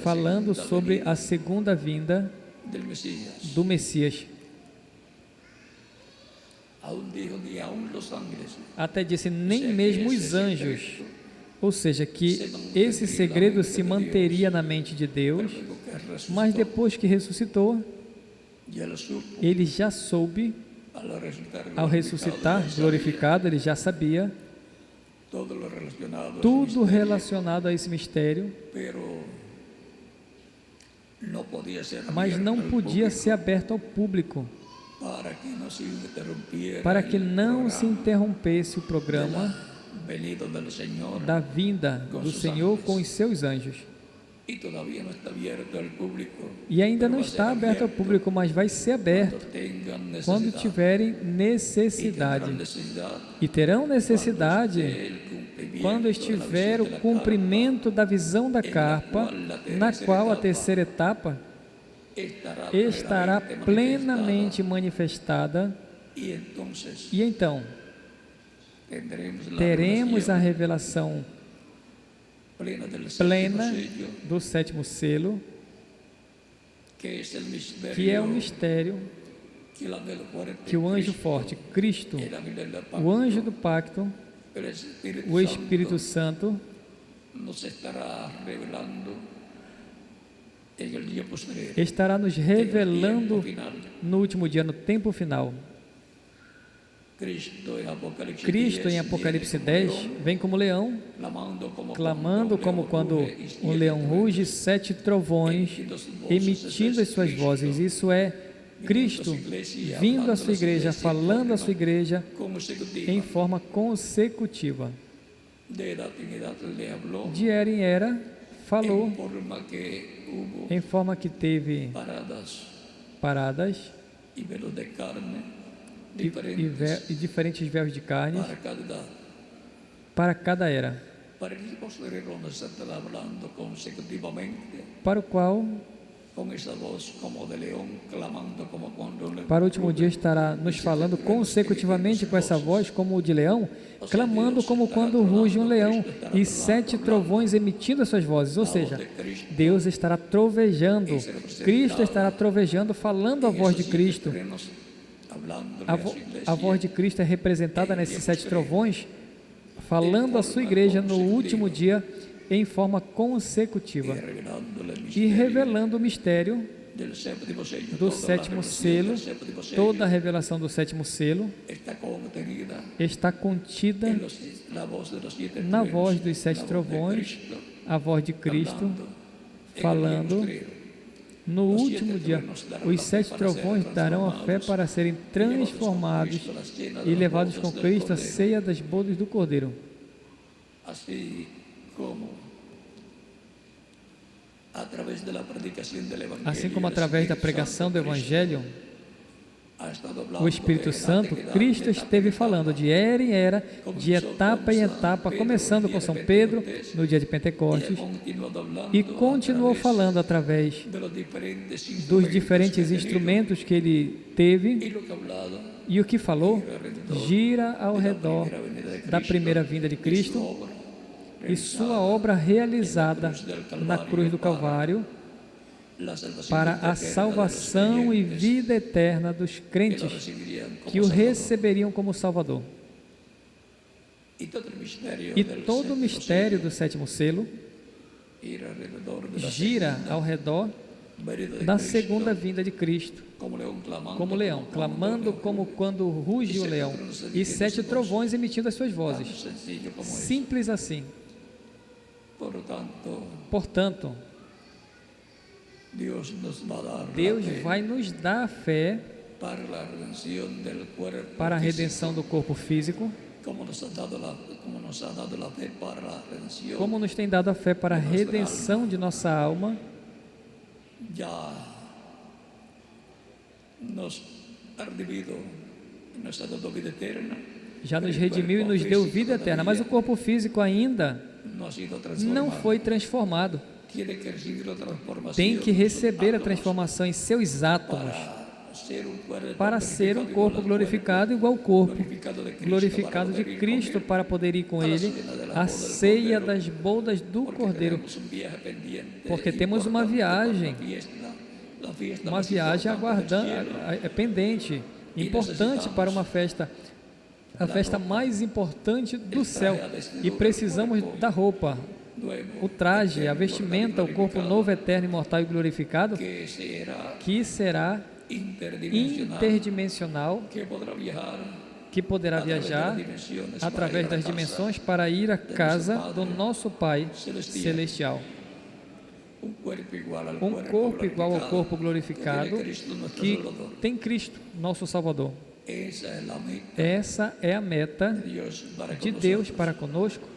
falando sobre a segunda vinda do Messias. Até disse, nem mesmo os anjos, ou seja, que esse segredo se manteria na mente de Deus, mas depois que ressuscitou, ele já soube, ao ressuscitar glorificado, ele já sabia tudo relacionado a esse mistério, mas não podia ser aberto ao público, para que não se interrompesse o programa da vinda do Senhor com os seus anjos.
y todavía no está abierto al público,
E ainda
pero
não
va a ser
está aberto ao
abierto
público, mas vai ser aberto
cuando tengan
quando
necesidad.
tiverem
Y tendrán
necessidade.
necesidad
E terão
cuando
necessidade
esté el cumplimiento
quando
de la
estiver o
visión de la
cumprimento da visão da carpa, na qual a terceira etapa
carpa
estará
plenamente
plenamente manifestada.
y entonces
E então
tendremos la
teremos a
revelación
revelação
plena del séptimo
plena
sello,
do sétimo selo,
que es el misterio
que é o mistério
que el ángel fuerte,
que o anjo
Cristo,
forte, Cristo,
el ángel del pacto,
o anjo do pacto, o Espírito Santo,
nos estará revelando en el día posterior,
estará nos
en el
revelando
tiempo final.
no último dia, no tempo final. Cristo em Apocalipse 10 vem como leão, clamando como quando um leão ruge, 7 trovões, emitindo as suas vozes. Isso é Cristo vindo à sua igreja, falando à sua igreja em forma consecutiva. De era em era, falou em forma que teve paradas e diferentes véus de carne para cada era, para o qual, para o último dia, estará nos falando consecutivamente com essa voz como o de leão, clamando como quando ruge um leão, e 7 trovões emitindo as suas vozes. Ou seja, Deus estará trovejando, Cristo estará trovejando, falando a voz de Cristo. A voz de Cristo é representada nesses 7 trovões, falando à sua igreja no último dia em forma consecutiva e revelando o mistério do sétimo selo. Toda a revelação do sétimo selo está contida na voz dos 7 trovões, a voz de Cristo falando. No último dia, os 7 trovões darão a fé para serem transformados e levados com Cristo à ceia das bodas do Cordeiro. Assim como através da pregação do Evangelho, o Espírito Santo, Cristo esteve falando de era em era, de etapa em etapa, começando com São Pedro, no dia de Pentecostes, e continuou falando através dos diferentes instrumentos que ele teve, e o que falou gira ao redor da primeira vinda de Cristo e sua obra realizada na cruz do Calvário, para a salvação e vida eterna dos crentes que o receberiam como Salvador. E todo o mistério do sétimo selo gira ao redor da segunda vinda de Cristo, como leão, clamando como quando ruge o leão, e 7 trovões emitindo as suas vozes. Simples assim. Portanto, Deus vai nos dar a fé para a redenção do corpo físico, como nos tem dado a fé para a redenção de nossa alma. Já nos redimiu e nos deu vida eterna, mas o corpo físico ainda não foi transformado. Tem que receber a transformação em seus átomos para ser um corpo glorificado igual ao corpo glorificado de Cristo, para poder ir com Ele à ceia das bodas do Cordeiro, porque temos uma viagem aguardando, pendente, importante para uma festa, a festa mais importante do céu, e precisamos da roupa, o traje, a vestimenta, o corpo novo, eterno, imortal e glorificado, que será interdimensional, que poderá viajar através das dimensões para ir à casa do nosso Pai Celestial. Um corpo igual ao corpo glorificado que tem Cristo, nosso Salvador. Essa é a meta de Deus para conosco,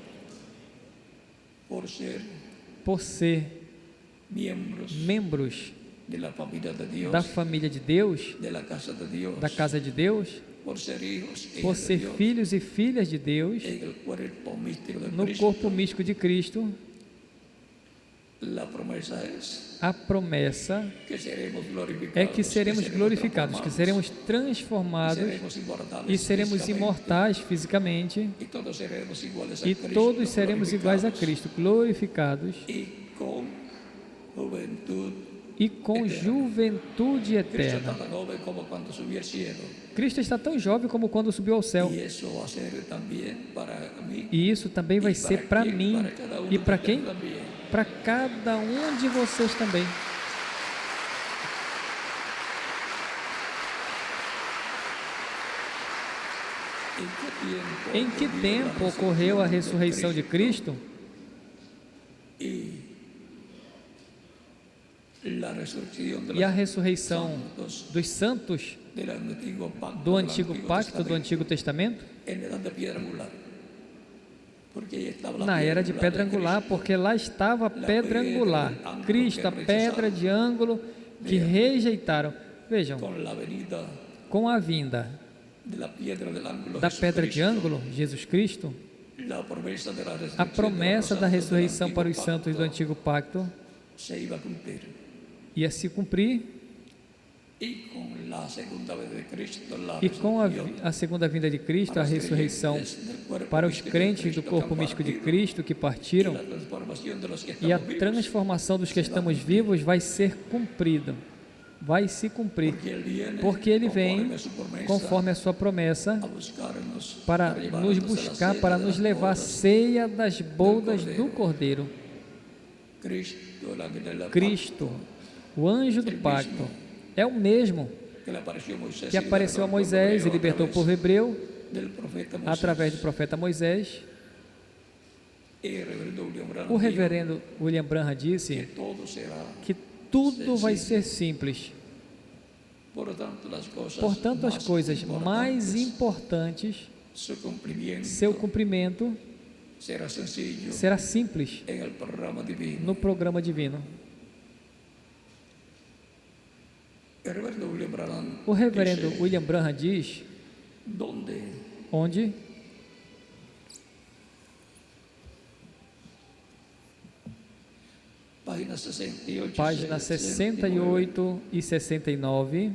por ser membros
de la familia de Dios,
da família de Deus,
de la casa de Dios,
da casa de Deus,
por ser hijos e
por
hijas de
ser
Dios,
filhos e filhas de Deus,
en el cuerpo místico de
no
Cristo.
corpo místico de Cristo.
La promesa es
A promessa
que seremos glorificados,
é que seremos glorificados, que seremos
transformados,
transformados
seremos inmortales
e seremos
físicamente,
imortais fisicamente,
y todos seremos iguales a
e
Cristo,
todos seremos iguais a
glorificados,
Cristo, glorificados
y con juventud.
e com juventude
Cristo está
eterna.
tan joven como cuando subió al cielo,
Cristo está tão jovem como quando subiu ao céu.
y eso va a ser también para mí,
E isso também vai ser para mim
para cada uno
e para
de
quem?
ustedes también.
Para cada um de vocês também. Em que tempo ocorreu a ressurreição de Cristo? E a ressurreição dos santos do Antigo Pacto, do Antigo Testamento? Na era de pedra angular, porque lá estava a pedra angular, Cristo, a pedra de ângulo que rejeitaram. Vejam, com a vinda da pedra de ângulo, Jesus Cristo, a promessa da ressurreição para os santos do Antigo Pacto ia se cumprir, e com a segunda vinda de Cristo, a ressurreição para os crentes do corpo místico de Cristo que partiram, e a transformação dos que estamos vivos vai ser cumprida, vai se cumprir, porque Ele vem conforme a sua promessa para nos buscar, para nos levar à ceia das bodas do Cordeiro. Cristo, o anjo do pacto, é o mesmo que apareceu a Moisés e libertou o povo hebreu através do profeta Moisés. O reverendo William Branham disse que tudo vai ser simples. Portanto, as coisas mais importantes, seu cumprimento será simples no programa divino. O reverendo William Branham diz, onde? Página 68 e 69.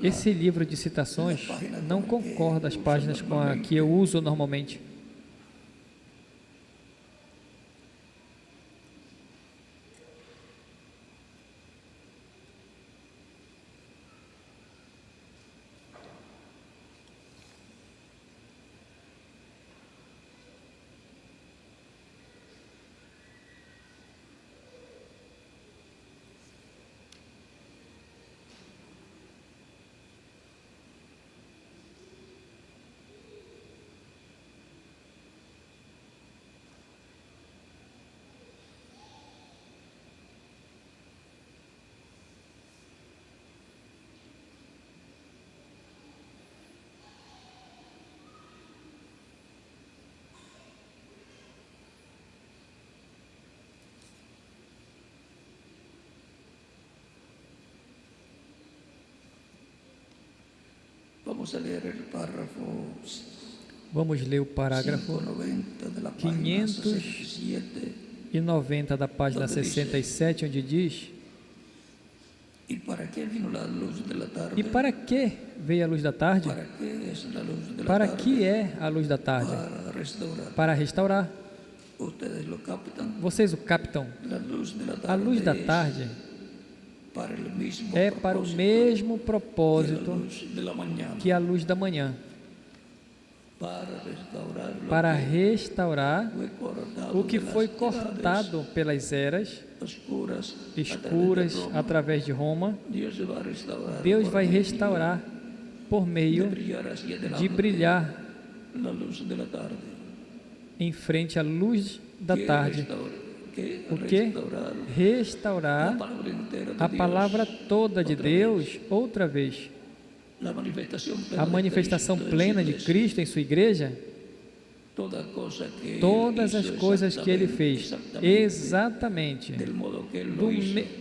Esse livro de citações não concorda as páginas com a que eu uso normalmente. Vamos ler o parágrafo 590 da página 67, onde diz: E para que veio a luz da tarde? Para que é a luz da tarde? Para restaurar. Vocês o captam? A luz da tarde é para o mesmo propósito que a luz da manhã. para restaurar o que foi cortado pelas eras escuras através de Roma. Deus vai restaurar por meio de brilhar em frente à luz da tarde. O que? Restaurar a palavra toda de Deus outra vez. A manifestação plena de Cristo em sua igreja, todas as coisas que Ele fez, exatamente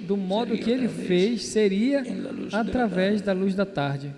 do modo que Ele fez, seria através da luz da tarde.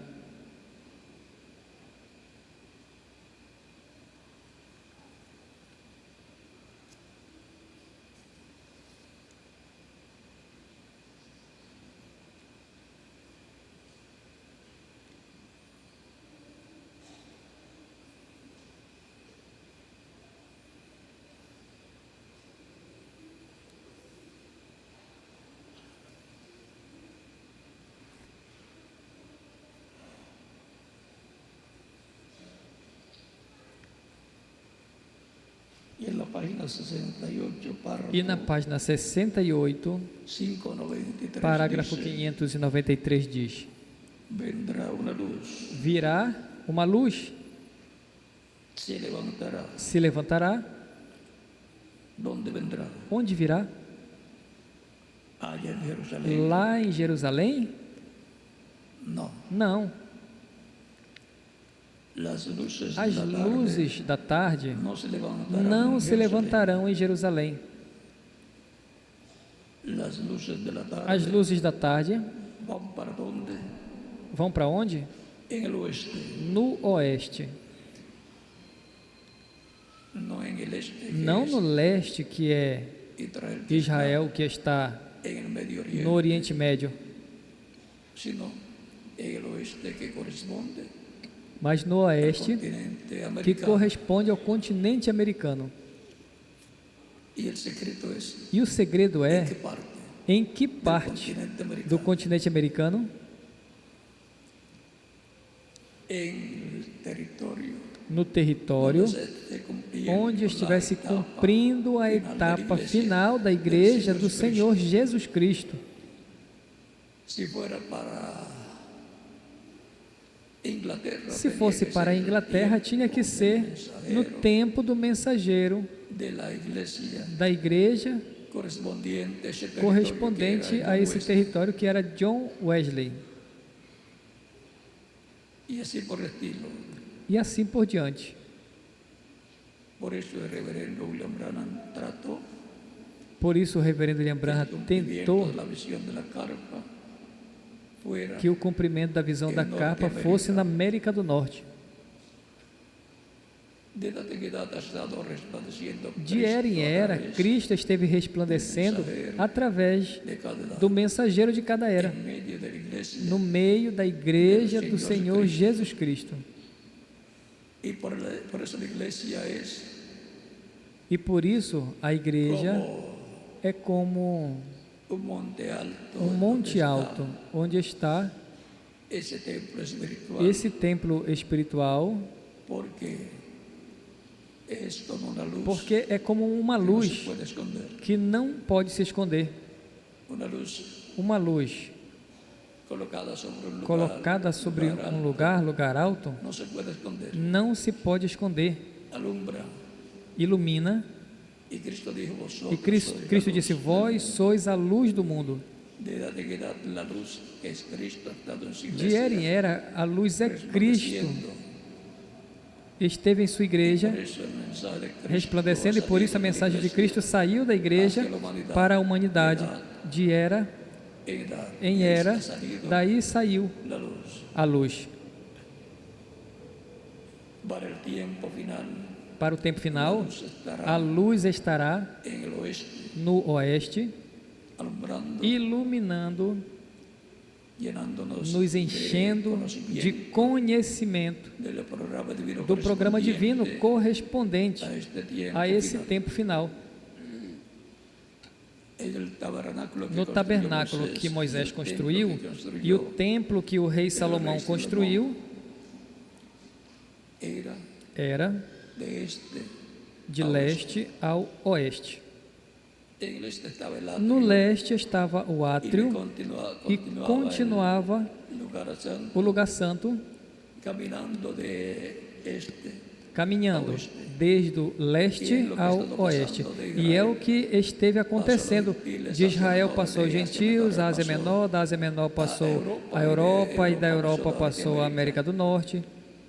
E na página 68, parágrafo 593 diz: virá uma luz, se levantará. Onde virá? Lá em Jerusalém? Não. As luzes da tarde não se levantarão em Jerusalém. As luzes da tarde vão para onde? No oeste. Não no leste, que é Israel, que está no Oriente Médio, mas no oeste, que corresponde ao continente americano. E o segredo é em que parte do continente americano? No território onde estivesse cumprindo a etapa final da igreja do Senhor Jesus Cristo. Se fosse para a Inglaterra, tinha que ser no tempo do mensageiro da igreja correspondente a esse território, que era John Wesley. E assim por diante. Por isso o reverendo William Branham tentou que o cumprimento da visão da capa fosse na América do Norte. De era em era, Cristo esteve resplandecendo através do mensageiro de cada era, no meio da igreja do Senhor Jesus Cristo. E por isso a igreja é como um monte alto, onde está esse templo espiritual, porque é como uma luz que não pode se esconder. Uma luz colocada sobre um lugar alto, não se pode esconder. Ilumina. E Cristo disse: vós sois a luz do mundo. De era em era, a luz é Cristo. Esteve em sua igreja resplandecendo, e por isso a mensagem de Cristo saiu da igreja para a humanidade. De era em era, daí saiu a luz. Para o tempo final, a luz estará no oeste, iluminando, nos enchendo de conhecimento do programa divino correspondente a esse tempo final. No tabernáculo que Moisés construiu e o templo que o rei Salomão construiu, era
de este
de
a
leste ao oeste.
En el este estaba el
No
atrio
leste estava o
y
átrio e continuava
el lugar santo,
o lugar santo,
caminando de este
caminhando
a oeste.
desde o leste ao oeste. E é o que esteve acontecendo. De Israel passou os gentios, a Ásia Menor, da Ásia Menor passou a Europa, e da Europa passou a América do Norte.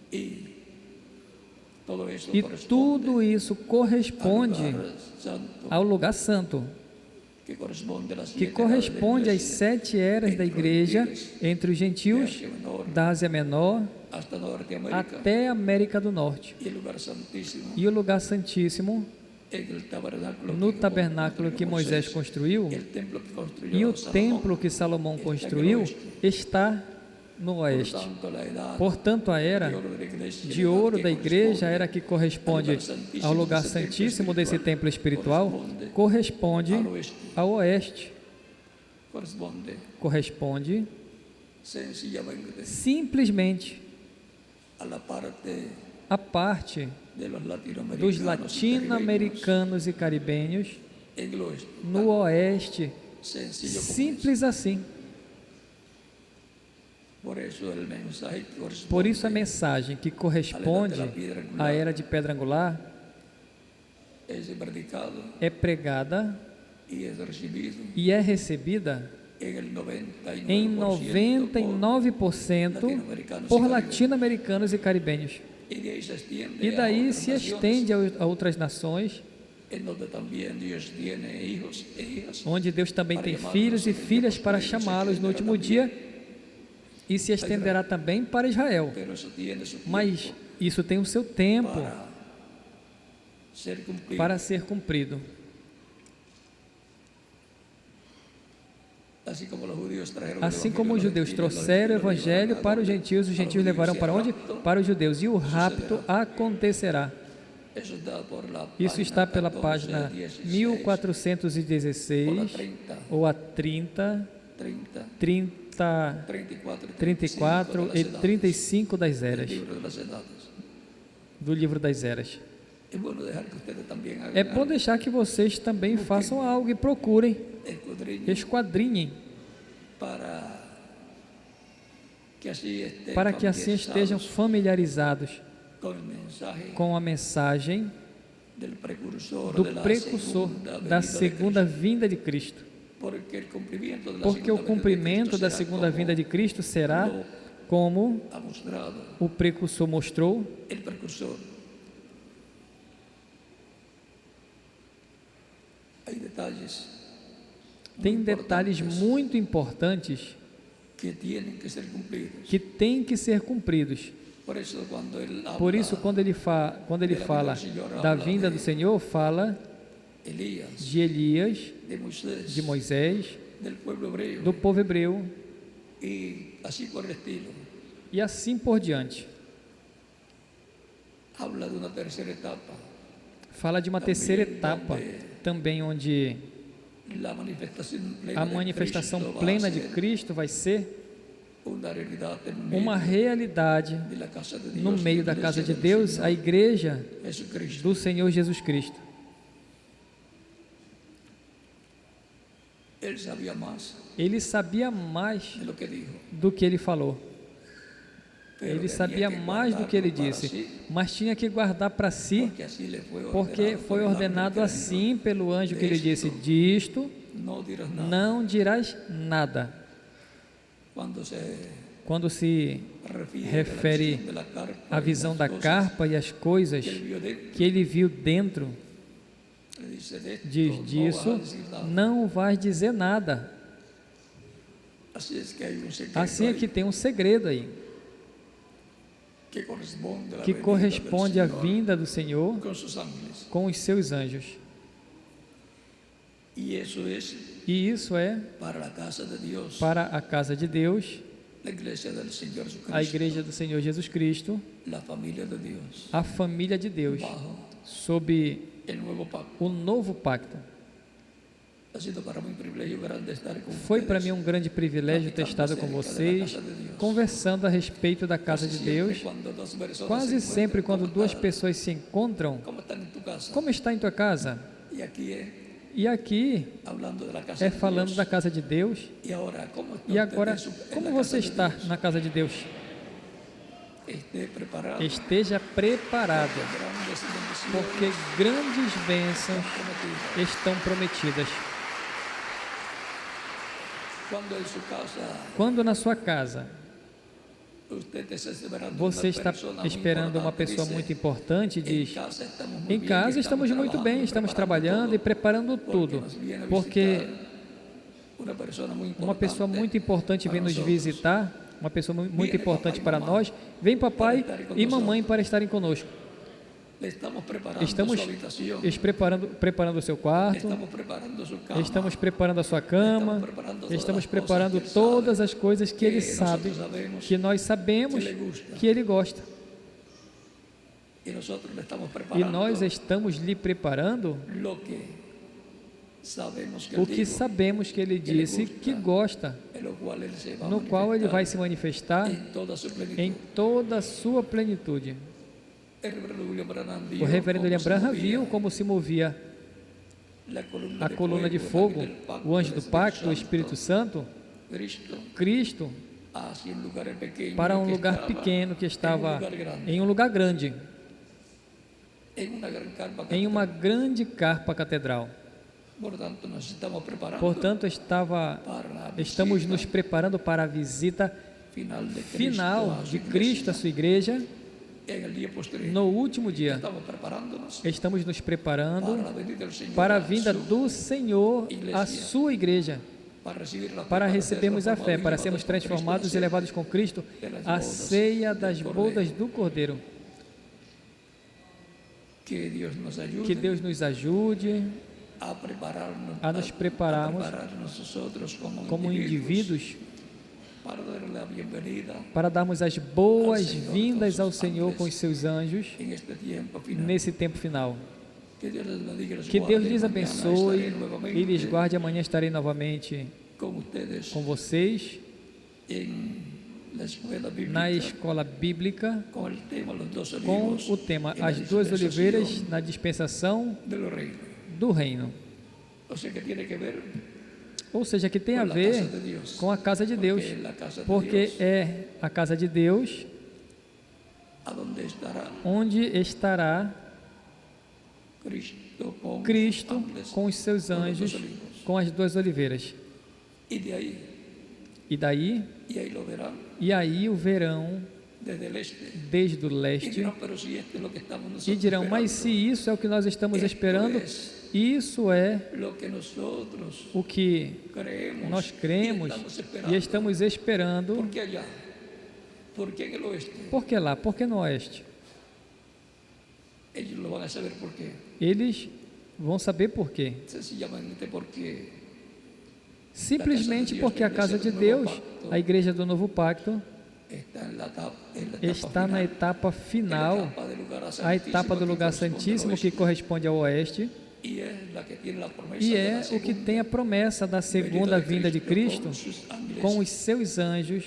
Y todo eso
E
corresponde
tudo isso
al
corresponde
lugar santo,
ao lugar santo,
que corresponde a las
que
7
corresponde às
edades de la
7 eras da igreja entre os gentios da Ásia Menor
iglesia, hasta Norteamérica
até a América do Norte.
y el lugar santísimo
E o lugar santíssimo,
en el tabernáculo
no
que
tabernáculo que Moisés construiu,
y el templo que
e
construyó
o templo que Salomão construiu está no oeste. Portanto, a era de ouro da igreja, era que corresponde ao lugar santíssimo desse templo espiritual, corresponde ao oeste. Corresponde
sencillamente
simplesmente
a la parte
a parte
de los
dos
latinoamericanos
latino-americanos e caribenhos
en el oeste.
no oeste.
Sencillo como
Simples assim.
por eso el mensaje que corresponde
Por isso a mensagem que corresponde à era de pedra angular
es predicado
é pregada
y es recibido
e é recebida
en el
em
99%
99% por latino-americanos e caribenhos.
y de ahí se extiende
E
a
daí
otras
se
naciones,
estende a outras nações,
en donde también Dios tiene hijos e hijas
onde Deus também tem filhos e filhas para chamá-los no último dia, e se estenderá também para Israel.
pero eso tiene su tiempo
Mas isso tem o seu tempo
ser cumplido.
para ser cumprido. Assim como os judeus trouxeram o evangelho para os gentios levarão para onde? Para os judeus. E o rapto acontecerá. Isso está pela página 1416 ou a 30, 34 e 35 das eras, do livro das eras. É bom deixar que vocês também façam algo e procurem, esquadrinhem, para que assim estejam familiarizados com a mensagem do precursor da segunda vinda de Cristo. Porque o cumprimento da segunda vinda de Cristo será como o precursor mostrou. Tem detalhes muito importantes que têm que ser cumpridos. Por isso, quando ele fala da vinda do Senhor, fala de Elias, de Moisés, do povo hebreu e assim por diante. Fala de uma terceira etapa também, onde a manifestação plena de Cristo vai ser uma realidade no meio da casa de Deus, a igreja do Senhor Jesus Cristo. Ele sabia mais do que ele falou. Ele sabia mais do que ele disse, mas tinha que guardar para si, porque foi ordenado assim pelo anjo que ele disse: disto não dirás nada. Quando se refere à visão da carpa e as coisas que ele viu dentro, diz disso, não vais dizer nada. Assim é que tem um segredo aí, que corresponde à vinda do Senhor com os seus anjos. E isso é para a casa de Deus, a igreja do Senhor Jesus Cristo, a família de Deus, sob o novo pacto. Foi para mim um grande privilégio ter estado com vocês, conversando a respeito da casa de Deus. Quase sempre, quando duas pessoas se encontram, como está em tua casa? E aqui é falando da casa de Deus. E agora, como você está na casa de Deus? Esteja preparado, porque grandes bênçãos estão prometidas. Quando na sua casa você está esperando uma pessoa muito importante, diz: em casa estamos muito bem, estamos trabalhando e preparando tudo, porque uma pessoa muito importante vem nos visitar, uma pessoa muito importante para nós, vem papai e mamãe para estarem conosco. Estamos preparando o seu quarto, estamos preparando a sua cama, estamos preparando todas as coisas que Ele sabe, que nós sabemos que Ele gosta. E nós estamos lhe preparando o que sabemos que Ele disse que gosta, no qual Ele vai se manifestar em toda a sua plenitude. O reverendo William Branham viu como se movia a coluna de fogo, o anjo do pacto, o Espírito Santo, Cristo, para um lugar pequeno que estava em um lugar grande, em uma grande carpa catedral. Portanto, estamos nos preparando para a visita final de Cristo à sua igreja. No último dia, estamos nos preparando para a vinda do Senhor à sua igreja, para recebermos a fé, para sermos transformados e levados com Cristo à ceia das bodas do Cordeiro. Que Deus nos ajude a nos prepararmos como indivíduos para darmos as boas-vindas ao Senhor com os seus anjos nesse tempo final. Que Deus lhes abençoe e lhes guarde. Amanhã estarei novamente com vocês na escola bíblica com o tema As Duas Oliveiras na Dispensação do Reino. Ou seja, que tem a ver com a casa de Deus, porque é a casa de Deus onde estará Cristo com os seus anjos, com as duas oliveiras. E aí o verão desde o leste e dirão: mas se isso é o que nós estamos esperando, isso é o que nós cremos e estamos esperando. Por que lá? Por que no oeste? Eles vão saber por quê. Simplesmente porque a casa de Deus, a igreja do novo pacto, está na etapa final, a etapa do lugar santíssimo que corresponde ao oeste, e é o que tem a promessa da segunda vinda de Cristo com os seus anjos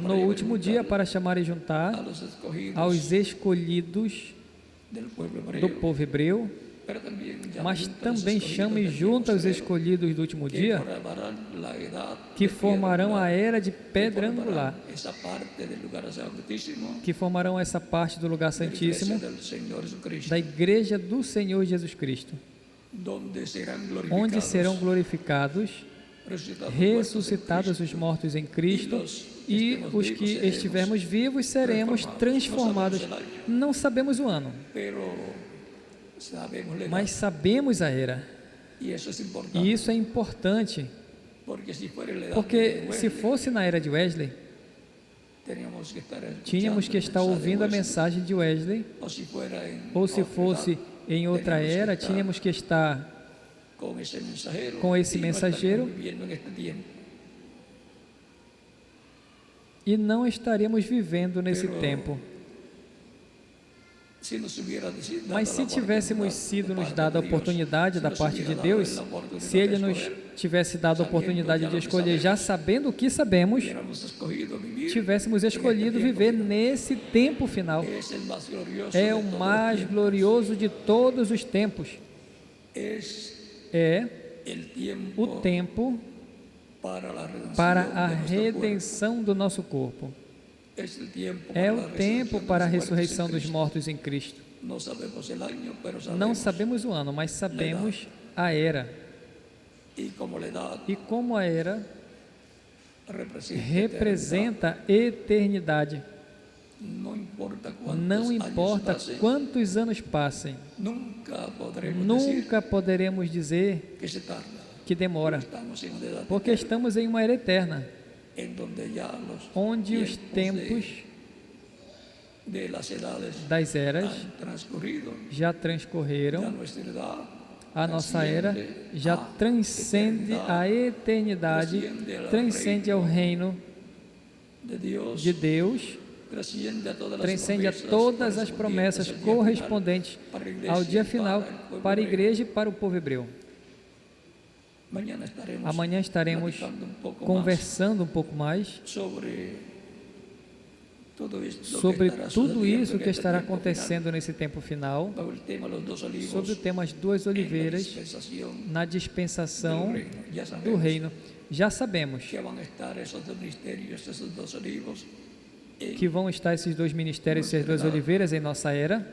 no último dia para chamar e juntar aos escolhidos do povo hebreu, mas também chama e junta os escolhidos do último dia, que formarão a era de pedra angular, que formarão essa parte do lugar santíssimo da igreja do Senhor Jesus Cristo, onde serão glorificados, ressuscitados os mortos em Cristo, e os que estivermos vivos seremos transformados. Não sabemos o ano, mas sabemos a era, e isso é importante, porque se fosse na era de Wesley, tínhamos que estar ouvindo a mensagem de Wesley, ou se fosse em outra era, tínhamos que estar com esse mensageiro e não estaríamos vivendo nesse tempo. Mas se tivéssemos sido nos dado a oportunidade da parte de Deus, se Ele nos tivesse dado a oportunidade de escolher já sabendo o que sabemos, tivéssemos escolhido viver nesse tempo final. É o mais glorioso de todos os tempos. É o tempo para a redenção do nosso corpo. É o tempo para a ressurreição dos mortos em Cristo. Não sabemos o ano, mas sabemos a era. E como a era representa eternidade. Não importa quantos anos passem, nunca poderemos dizer que demora, porque estamos em uma era eterna, onde os tempos das eras já transcorreram, a nossa era já transcende a eternidade, transcende ao reino de Deus, transcende a todas as promessas correspondentes ao dia final para a igreja e para o povo hebreu. Amanhã estaremos conversando um pouco mais sobre tudo isso que estará acontecendo nesse tempo final, sobre o tema As Duas Oliveiras na dispensação do reino. Já sabemos que vão estar esses dois ministérios, essas duas oliveiras em nossa era,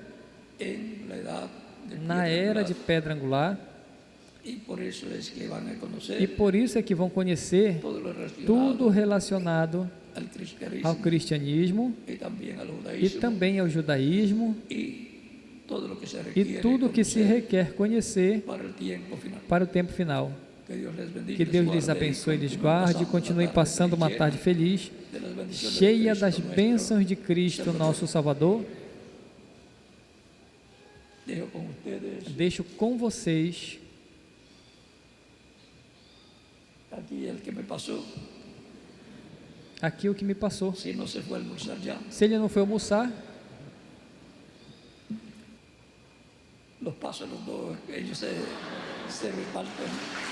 na era de pedra angular, e por isso é que vão conhecer tudo relacionado ao cristianismo e também ao judaísmo e tudo o que se requer conhecer para o tempo final. Que Deus lhes abençoe e lhes guarde e continue passando uma tarde feliz, cheia das bênçãos de Cristo, nosso Salvador. Deixo com vocês aqui o que me passou. Se ele não foi almoçar,
los pasos los dos, ellos se reparten.